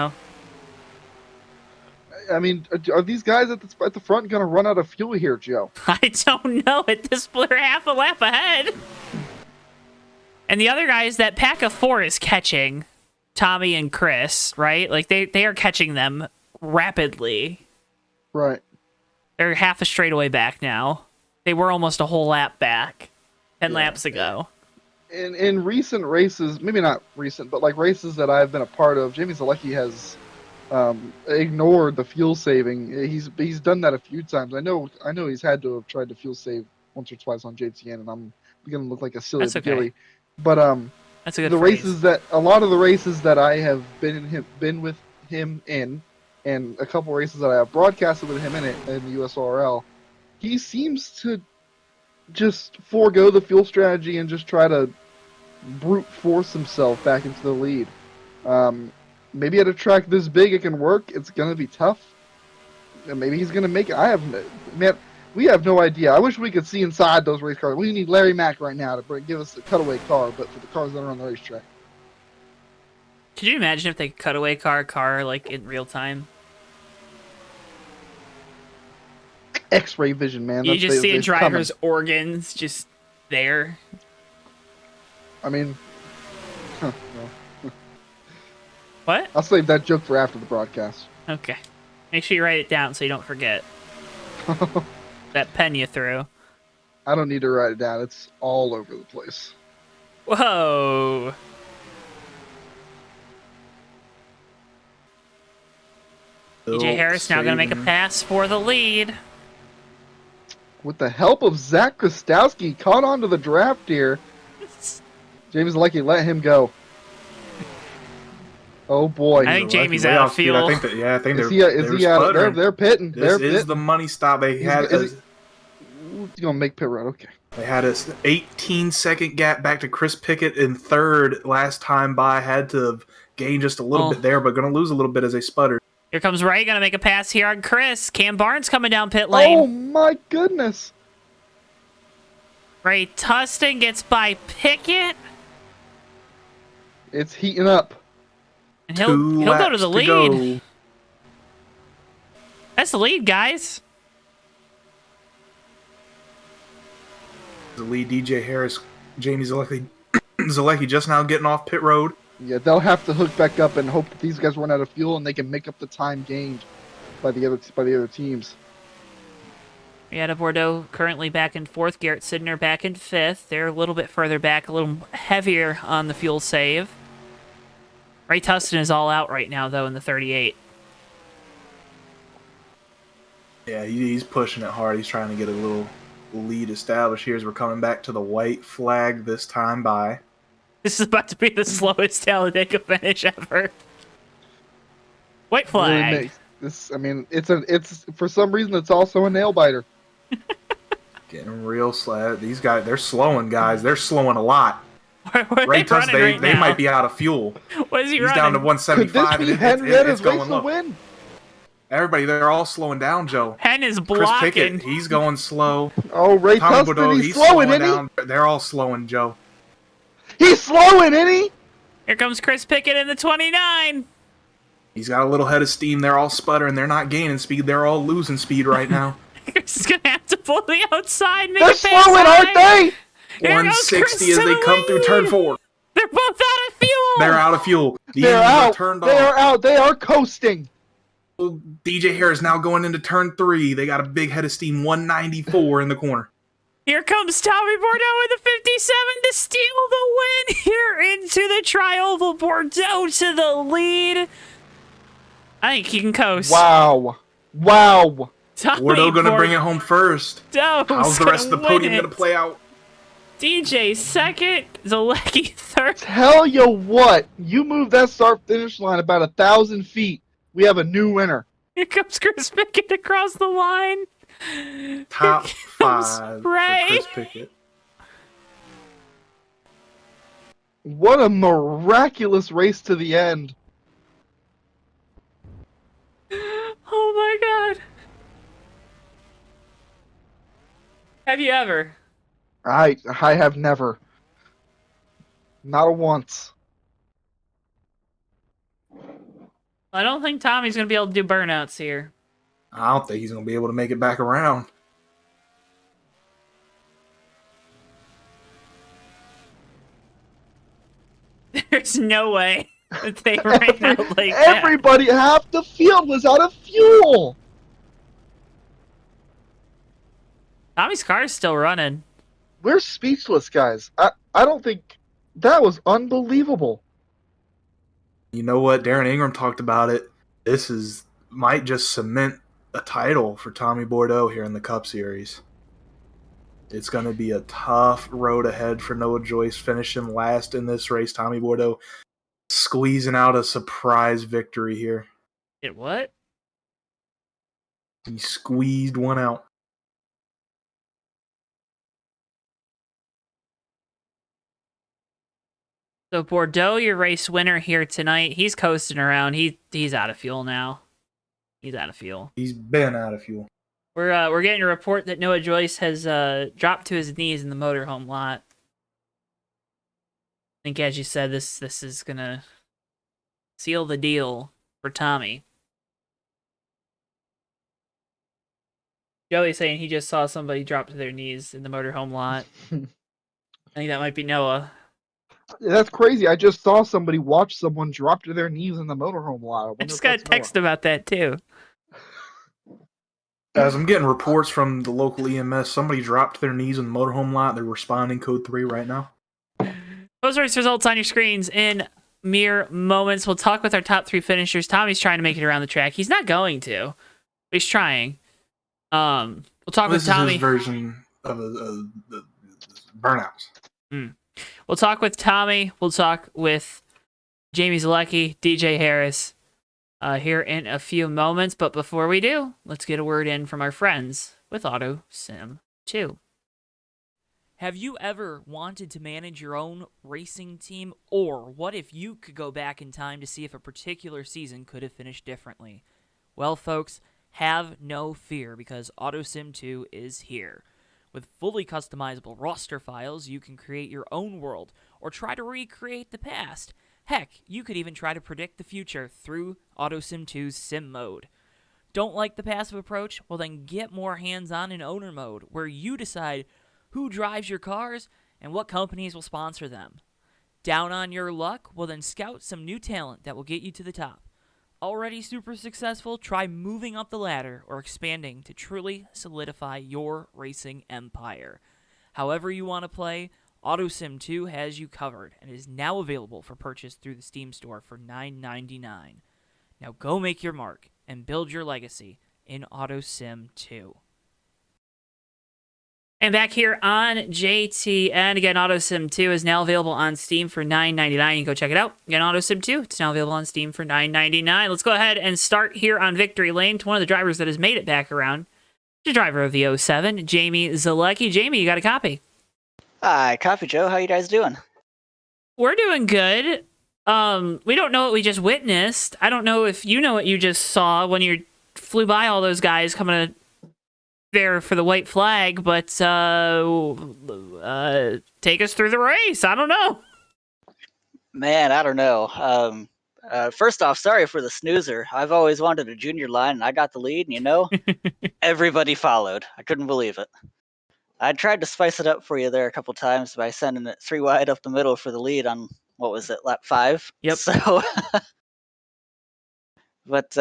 know. I mean, are these guys at the front going to run out of fuel here, Joe? I don't know. At this point, they're half a lap ahead. And the other guys, that pack of 4 is catching Tommy and Chris, right? Like, they are catching them rapidly. Right. They're half a straightaway back now. They were almost a whole lap back 10 laps ago. In recent races, maybe not recent, but like races that I've been a part of, Jamie Zalecki has ignored the fuel saving. He's done that a few times. I know he's had to have tried to fuel save once or twice on JTN, and I'm gonna look like a silly That's okay. gilly. But That's a good the phrase. a lot of the races that I have been with him in, and a couple races that I have broadcasted with him in the USORL, he seems to just forego the fuel strategy and just try to brute force himself back into the lead. Maybe at a track this big it can work. It's gonna be tough. And maybe he's gonna make it. We have no idea. I wish we could see inside those race cars. We need Larry Mack right now to give us a cutaway car, but for the cars that are on the racetrack. Could you imagine if they could cut away car like in real time? X-ray vision, man. You just see a it's driver's coming. organs just there. I mean, well, What? I'll save that joke for after the broadcast. Okay. Make sure you write it down so you don't forget. That pen you threw. I don't need to write it down. It's all over the place. Whoa. DJ Harris now going to make a pass for the lead. With the help of Zach Krastowski, caught onto the draft here. James Zalecki let him go. Oh boy! I think Jamie's out of fuel. I think Is he out? They're pitting. This is the money stop. They had. He's gonna make pit road. Okay. They had a 18-second gap back to Chris Pickett in third last time by. Had to gain just a little bit there, but going to lose a little bit as they sputtered. Here comes Ray, going to make a pass here on Chris. Cam Barnes coming down pit lane. Oh my goodness! Ray Tustin gets by Pickett. It's heating up. And he'll go to the lead. That's the lead, guys. The lead, DJ Harris, Jamie Zalecki just now getting off pit road. Yeah, they'll have to hook back up and hope that these guys run out of fuel and they can make up the time gained by the other teams. Riata Bordeaux currently back in 4th. Garrett Sidner back in 5th. They're a little bit further back, a little heavier on the fuel save. Ray Tustin is all out right now, though, in the 38. Yeah, he's pushing it hard. He's trying to get a little lead established here as we're coming back to the white flag this time by. This is about to be the slowest Talladega finish ever. White flag. Really it's for some reason it's also a nail biter. Getting real slow. These guys, they're slowing, guys. They're slowing a lot. Where Ray Tuss, they now? might be out of fuel. What is he He's running? down to 175. Could this be and Henrietta's it's race going to low. win? Everybody, they're all slowing down, Joe. Hen is Chris blocking. Pickett, he's going slow. Oh, Ray Tommy Tustin, Bordeaux, he's slowing, isn't down. They're all slowing, Joe. he? He's slowing, isn't he? Here comes Chris Pickett in the 29. He's got a little head of steam. They're all sputtering. They're not gaining speed. They're all losing speed right now. Chris is going to have to pull the outside. They're slowing, aren't they? Here goes 160 Chris as they to come through turn lead. 4. They're both out of fuel. They're out of fuel. The They're engines are out. turned They are off. out. They are coasting. DJ Harris now going into turn 3. They got a big head of steam, 194 in the corner. Here comes Tommy Bordeaux with a 57 to steal the win here into the Tri-Oval. Bordeaux to the lead. I think he can coast. Wow. Tommy Bordeaux going to bring it home first. How's the rest of the podium going to play out? DJ second, Zalecki third. Tell you what, you move that start-finish line about 1,000 feet, we have a new winner. Here comes Chris Pickett across the line. Top Here comes 5 Ray. for Chris Pickett. What a miraculous race to the end. Oh my god. Have you ever? I have never. Not a once. I don't think Tommy's going to be able to do burnouts here. I don't think he's going to be able to make it back around. There's no way that they ran out like that. Everybody, half the field was out of fuel. Tommy's car is still running. We're speechless, guys. I don't think that was unbelievable. You know what? Darren Ingram talked about it. This might just cement a title for Tommy Bordeaux here in the Cup Series. It's going to be a tough road ahead for Noah Joyce, finishing last in this race. Tommy Bordeaux squeezing out a surprise victory here. It what? He squeezed one out. So Bordeaux, your race winner here tonight. He's coasting around. He's out of fuel now. He's out of fuel. He's been out of fuel. We're getting a report that Noah Joyce has dropped to his knees in the motorhome lot. I think, as you said, this is gonna seal the deal for Tommy. Joey's saying he just saw somebody drop to their knees in the motorhome lot. I think that might be Noah. That's crazy. I just saw somebody watch someone drop to their knees in the motorhome lot. I just got a text about that too. As I'm getting reports from the local EMS, somebody dropped to their knees in the motorhome lot. They're responding code 3 right now. Those race results on your screens in mere moments. We'll talk with our top 3 finishers. Tommy's trying to make it around the track. He's not going to, but he's trying. We'll talk with Tommy. This is his version of the burnouts. We'll talk with Tommy. We'll talk with Jamie Zalecki, DJ Harris here in a few moments. But before we do, let's get a word in from our friends with Auto Sim 2. Have you ever wanted to manage your own racing team? Or what if you could go back in time to see if a particular season could have finished differently? Well, folks, have no fear because Auto Sim 2 is here. With fully customizable roster files, you can create your own world or try to recreate the past. Heck, you could even try to predict the future through AutoSim 2's Sim Mode. Don't like the passive approach? Well, then get more hands-on in owner mode, where you decide who drives your cars and what companies will sponsor them. Down on your luck? Well, then scout some new talent that will get you to the top. Already super successful? Try moving up the ladder or expanding to truly solidify your racing empire. However you want to play, AutoSim 2 has you covered and is now available for purchase through the Steam store for $9.99. Now go make your mark and build your legacy in AutoSim 2. And back here on JTN, again, AutoSim 2 is now available on Steam for $9.99. You can go check it out. Again, AutoSim 2, it's now available on Steam for $9.99. Let's go ahead and start here on Victory Lane to one of the drivers that has made it back around. The driver of the 07, Jamie Zalecki. Jamie, you got a copy? Hi, Coffee Joe. How you guys doing? We're doing good. We don't know what we just witnessed. I don't know if you know what you just saw when you flew by all those guys coming there for the white flag, but take us through the race. I don't know. Man, I don't know. First off, sorry for the snoozer. I've always wanted a junior line, and I got the lead, and everybody followed. I couldn't believe it. I tried to spice it up for you there a couple times by sending it 3 wide up the middle for the lead on, what was it, lap 5? Yep. So, but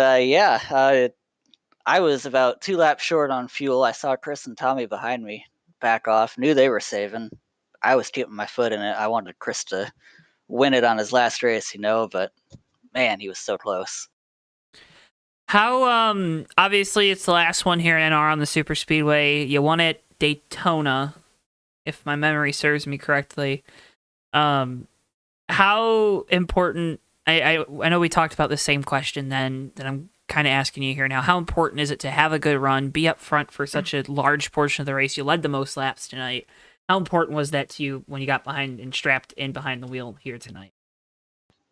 I was about 2 laps short on fuel. I saw Chris and Tommy behind me back off, knew they were saving. I was keeping my foot in it. I wanted Chris to win it on his last race, but man, he was so close. How, obviously it's the last one here in NR on the Super Speedway. You won at Daytona, if my memory serves me correctly. How important, I know we talked about the same question then that I'm kind of asking you here now. How important is it to have a good run, be up front for such a large portion of the race? You led the most laps tonight. How important was that to you when you got behind and strapped in behind the wheel here tonight?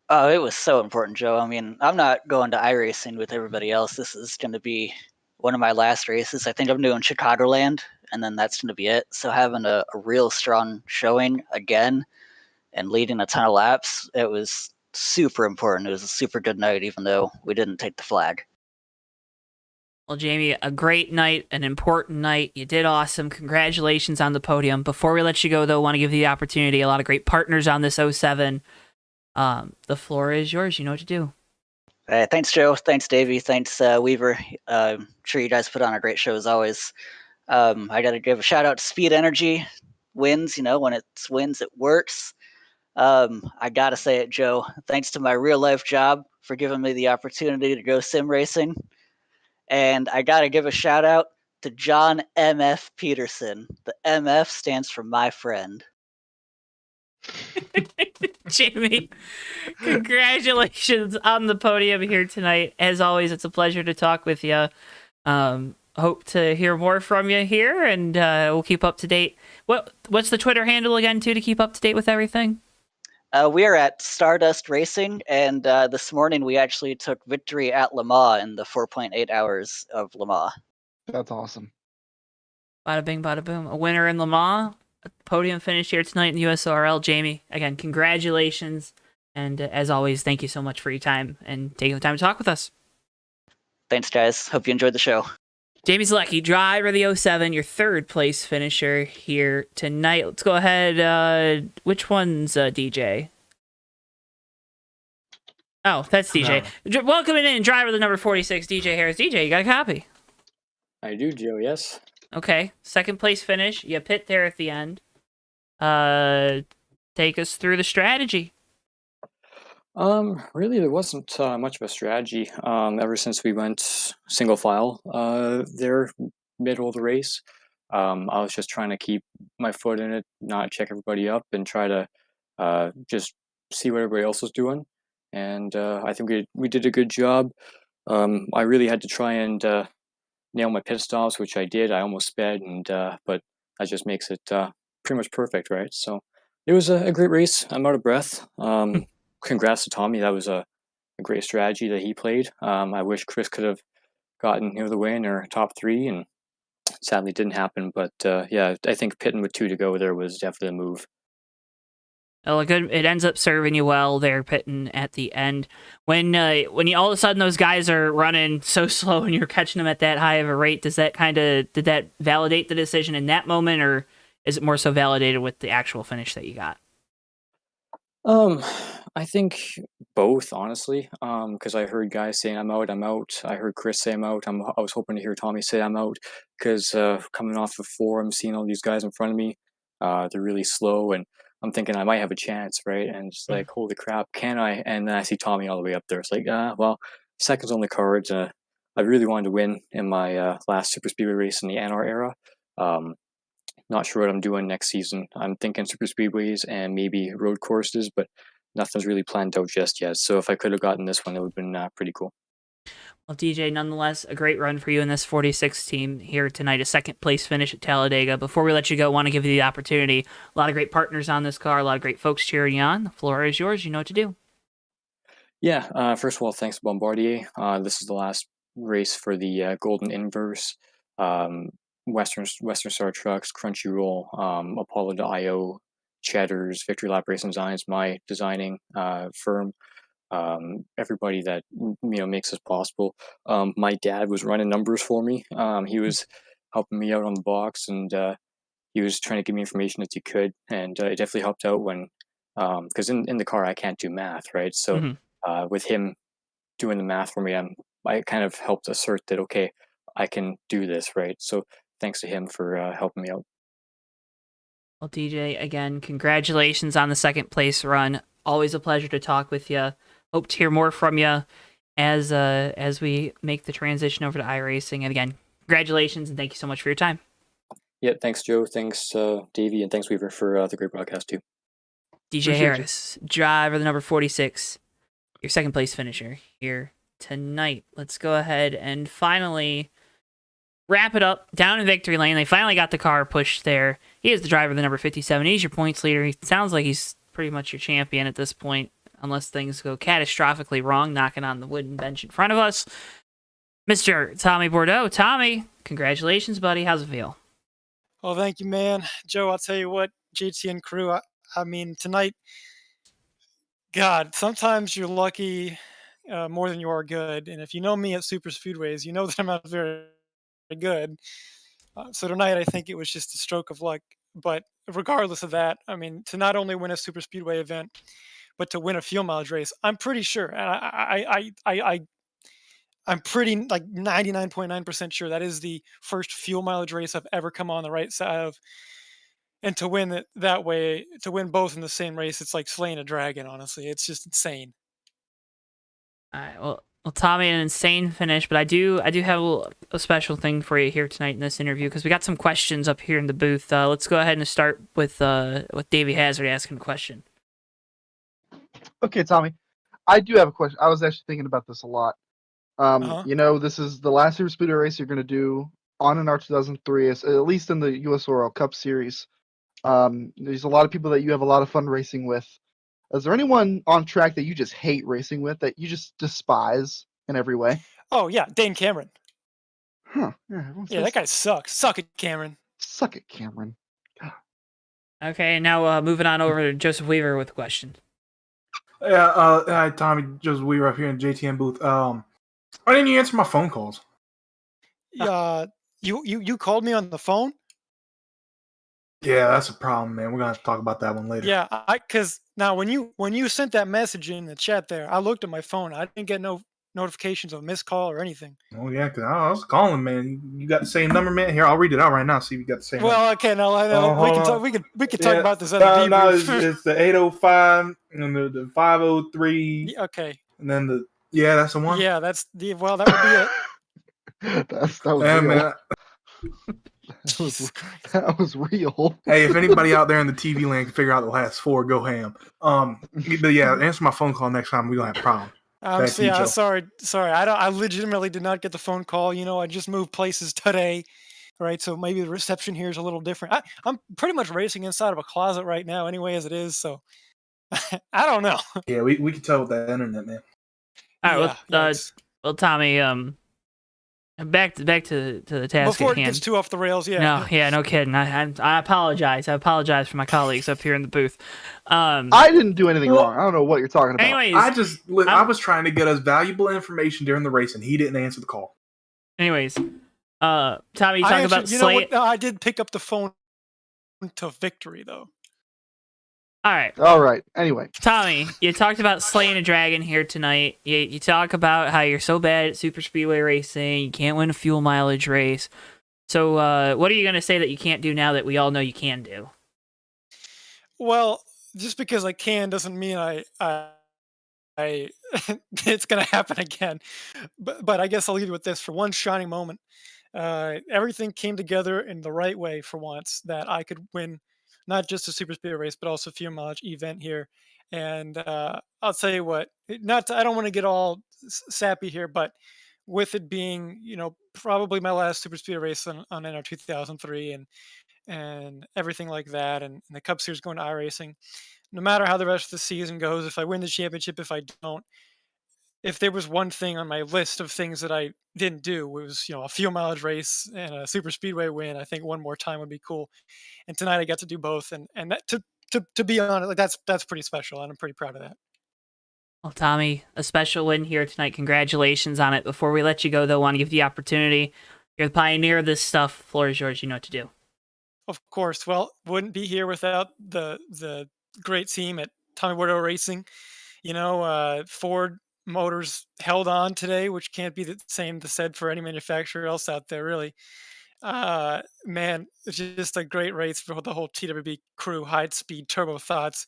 Oh, it was so important, Joe. I mean, I'm not going to iRacing with everybody else. This is going to be one of my last races. I think I'm doing Chicagoland, and then that's going to be it. So having a real strong showing again and leading a ton of laps, it was super important. It was a super good night, even though we didn't take the flag. Well, Jamie, a great night, an important night. You did awesome. Congratulations on the podium. Before we let you go, though, I want to give you the opportunity. A lot of great partners on this 07. The floor is yours. You know what to do. Thanks, Joe. Thanks, Davey. Thanks, Weaver. Sure you guys put on a great show as always. I got to give a shout out to Speed Energy. Wins, when it wins, it works. I got to say it, Joe. Thanks to my real life job for giving me the opportunity to go sim racing. And I got to give a shout out to John M.F. Peterson. The MF stands for my friend. Jamie, congratulations on the podium here tonight. As always, it's a pleasure to talk with you. Hope to hear more from you here, and we'll keep up to date. What's the Twitter handle again, too, to keep up to date with everything? We are at Stardust Racing, and this morning we actually took victory at Le Mans in the 4.8 hours of Le Mans. That's awesome. Bada bing, bada boom. A winner in Le Mans, a podium finish here tonight in the USORL. Jamie, again, congratulations. And as always, thank you so much for your time and taking the time to talk with us. Thanks, guys. Hope you enjoyed the show. Jamie Zalecki, driver of the 07, your third place finisher here tonight. Let's go ahead. Which one's DJ? Oh, that's DJ. No. Welcoming in driver of the number 46, DJ Harris. DJ, you got a copy? I do, Joe, yes. Okay, second place finish. You pit there at the end. Take us through the strategy. Really, there wasn't much of a strategy. Ever since we went single file there, middle of the race, I was just trying to keep my foot in it, not check everybody up, and try to just see what everybody else was doing. And I think we did a good job. I really had to try and nail my pit stops, which I did. I almost sped, and but that just makes it pretty much perfect, right? So it was a great race. I'm out of breath. Congrats to Tommy. That was a great strategy that he played. I wish Chris could have gotten the win or top 3, and sadly didn't happen. But yeah, I think pitting with 2 to go there was definitely a move. Well, good. It ends up serving you well there, pitting at the end. When you all of a sudden those guys are running so slow and you're catching them at that high of a rate, did that validate the decision in that moment, or is it more so validated with the actual finish that you got? I think both, honestly. Because I heard guys saying I'm out. I heard Chris say I'm out. I was hoping to hear Tommy say I'm out, because coming off the 4, I'm seeing all these guys in front of me. They're really slow, and I'm thinking I might have a chance, right? And just like, holy crap, can I? And then I see Tommy all the way up there. It's like, well, seconds on the cards. I really wanted to win in my last super speedway race in the NR era. Not sure what I'm doing next season. I'm thinking super speedways and maybe road courses, but nothing's really planned out just yet. So if I could have gotten this one, it would have been pretty cool. Well, DJ, nonetheless, a great run for you in this 46 team here tonight. A second place finish at Talladega. Before we let you go, I want to give you the opportunity. A lot of great partners on this car, a lot of great folks cheering you on. The floor is yours. You know what to do. Yeah, first of all, thanks to Bombardier. This is the last race for the Golden Inverse, Western Star Trucks, Crunchyroll, Apollo.io, Cheddar's, Victory Lap Racing Designs, my designing firm. Everybody that makes this possible. My dad was running numbers for me. He was helping me out on the box, and he was trying to give me information as he could, and it definitely helped out when because in the car I can't do math, right? So with him doing the math for me, I kind of helped assert that, okay, I can do this, right? So thanks to him for helping me out. Well, DJ, again, congratulations on the second place run. Always a pleasure to talk with you. Hope to hear more from you as we make the transition over to iRacing. And again, congratulations and thank you so much for your time. Yeah, thanks, Joe. Thanks, Davey, and thanks, Weaver, for the great broadcast, too. DJ Appreciate Harris, driver the number 46, your second place finisher here tonight. Let's go ahead and finally wrap it up down in victory lane. They finally got the car pushed there. He is the driver of the number 57. He's your points leader. He sounds like he's pretty much your champion at this point, unless things go catastrophically wrong, knocking on the wooden bench in front of us. Mr. Tommy Bordeaux. Tommy, congratulations, buddy. How's it feel? Well, thank you, man. Joe, I'll tell you what, JTN crew, I mean, tonight, God, sometimes you're lucky more than you are good. And if you know me at super speedways, you know that I'm not very good. So tonight, I think it was just a stroke of luck. But regardless of that, I mean, to not only win a super speedway event, but to win a fuel mileage race, I'm pretty sure, and I'm pretty like 99.9% sure that is the first fuel mileage race I've ever come on the right side of. And to win it that way, to win both in the same race, it's like slaying a dragon, honestly. It's just insane. All right. Well, Tommy, an insane finish, but I do have a special thing for you here tonight in this interview because we got some questions up here in the booth. Let's go ahead and start with Davey Hazard asking a question. Okay, Tommy, I do have a question. I was actually thinking about this a lot. You know, this is the last Super Speedway race you're going to do on an R2003, at least in the USORL Cup Series. There's a lot of people that you have a lot of fun racing with. Is there anyone on track that you just hate racing with, that you just despise in every way? Oh, yeah, Dane Cameron. Huh. Yeah, that guy sucks. Suck it, Cameron. Suck it, Cameron. God. Okay, now moving on over to Joseph Weaver with a question. Yeah, hi, Tommy, Joseph Weaver up here in JTN booth. Why didn't you answer my phone calls? You called me on the phone? Yeah, that's a problem, man. We're gonna have to talk about that one later. Yeah, because now when you sent that message in the chat there, I looked at my phone. I didn't get no notifications of a missed call or anything. Oh yeah, because I was calling, man. You got the same number, man. Here, I'll read it out right now. See if you got the same. Well, number. okay, no, I know. We can talk about this No, other no, debrief. it's the 805 and the 503. Okay. And then that's the one. Yeah, that would be it. that was Yeah, real. man. That was real. Hey, if anybody out there in the TV land can figure out the last four, go ham. But yeah, answer my phone call next time. We're gonna have a problem. Sorry. I legitimately did not get the phone call. You know, I just moved places today, right? So maybe the reception here is a little different. I'm pretty much racing inside of a closet right now, anyway, as it is. So I don't know. Yeah, we can tell with that internet, man. All right, well, Tommy, back to the task before at hand. It gets too off the rails. No kidding. I apologize. I apologize for my colleagues up here in the booth. I didn't do anything wrong. I don't know what you're talking about. Anyways, I was trying to get us valuable information during the race, and he didn't answer the call. Anyways, Tommy, you talk about Slay. I did pick up the phone to victory, though. All right. Anyway, Tommy, you talked about slaying a dragon here tonight. You talk about how you're so bad at super speedway racing. You can't win a fuel mileage race. So, what are you going to say that you can't do now that we all know you can do? Well, just because I can doesn't mean I it's going to happen again. But I guess I'll leave you with this. For one shining moment, everything came together in the right way for once, that I could win not just a super speedway race, but also a fuel mileage event here. And I'll tell you what, I don't want to get all sappy here, but with it being, probably my last super speedway race on NR 2003 and everything like that, and the Cup Series going to iRacing, no matter how the rest of the season goes, if I win the championship, if I don't, if there was one thing on my list of things that I didn't do, it was, a fuel mileage race and a super speedway win. I think one more time would be cool. And tonight I got to do both. And that, to be honest, like that's pretty special. And I'm pretty proud of that. Well, Tommy, a special win here tonight. Congratulations on it. Before we let you go, though, I want to give you the opportunity. You're the pioneer of this stuff. The floor is yours. You know what to do. Of course. Well, wouldn't be here without the great team at Tommy Bordeaux Racing. Ford Motors held on today, which can't be the same said for any manufacturer else out there, really. Man, it's just a great race for the whole TWB crew. High Speed Turbo Thoughts,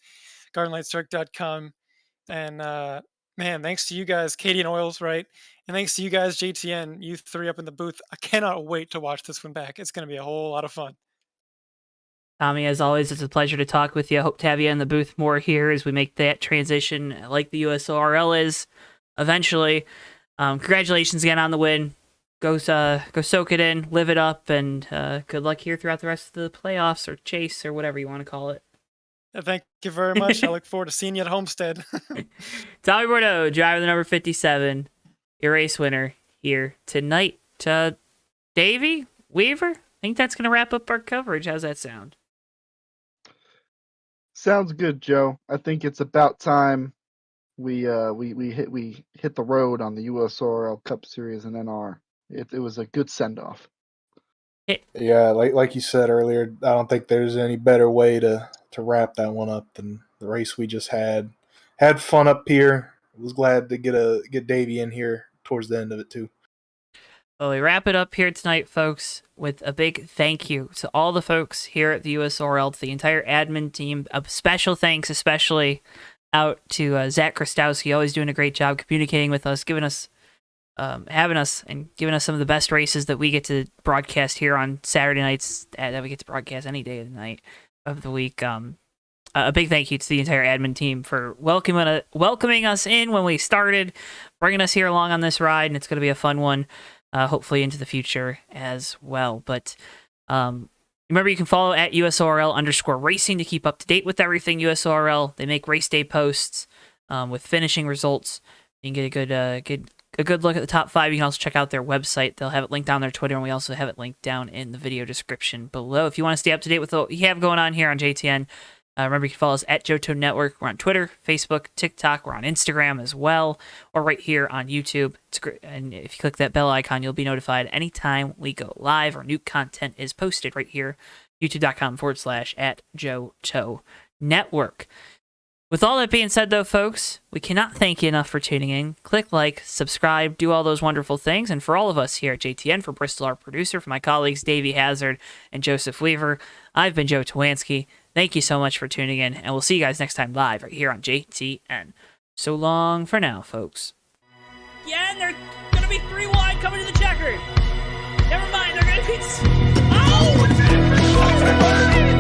GardenLightStart.com, and Man, thanks to you guys, Katie and Oils, right? And thanks to you guys, JTN, you three up in the booth. I cannot wait to watch this one back. It's going to be a whole lot of fun. Tommy, as always, it's a pleasure to talk with you. I hope to have you in the booth more here as we make that transition like the USORL is eventually. Congratulations again on the win. Go soak it in, live it up, and good luck here throughout the rest of the playoffs or chase or whatever you want to call it. Thank you very much. I look forward to seeing you at Homestead. Tommy Bordeaux, driver the number 57, your race winner here tonight. Davey Weaver, I think that's going to wrap up our coverage. How's that sound? Sounds good, Joe. I think it's about time we hit the road on the USORL Cup Series and NR. It was a good send off. Yeah, like you said earlier, I don't think there's any better way to wrap that one up than the race we just had. Had fun up here. Was glad to get Davey in here towards the end of it too. Well, we wrap it up here tonight, folks, with a big thank you to all the folks here at the USORL, to the entire admin team. A special thanks, especially out to Zach Krastowski, always doing a great job communicating with us, giving us, having us, and giving us some of the best races that we get to broadcast here on Saturday nights, that we get to broadcast any day of the night of the week. A big thank you to the entire admin team for welcoming us in when we started, bringing us here along on this ride, and it's going to be a fun one. Hopefully into the future as well. But remember, you can follow at USORL_racing to keep up to date with everything USORL. They make race day posts with finishing results. You can get a good look at the top 5. You can also check out their website. They'll have it linked down their Twitter, and we also have it linked down in the video description below. If you want to stay up to date with what you have going on here on JTN, remember, you can follow us at JoeTowNetwork. We're on Twitter, Facebook, TikTok. We're on Instagram as well, or right here on YouTube. It's great. And if you click that bell icon, you'll be notified anytime we go live or new content is posted right here, youtube.com/@JoeTowNetwork. With all that being said, though, folks, we cannot thank you enough for tuning in. Click like, subscribe, do all those wonderful things. And for all of us here at JTN, for Bristol, our producer, for my colleagues Davey Hazard and Joseph Weaver, I've been Joe Tawanski. Thank you so much for tuning in, and we'll see you guys next time live right here on JTN. So long for now, folks. Yeah, and they're going to be 3 wide coming to the checkered. Never mind, they're going to be... Oh!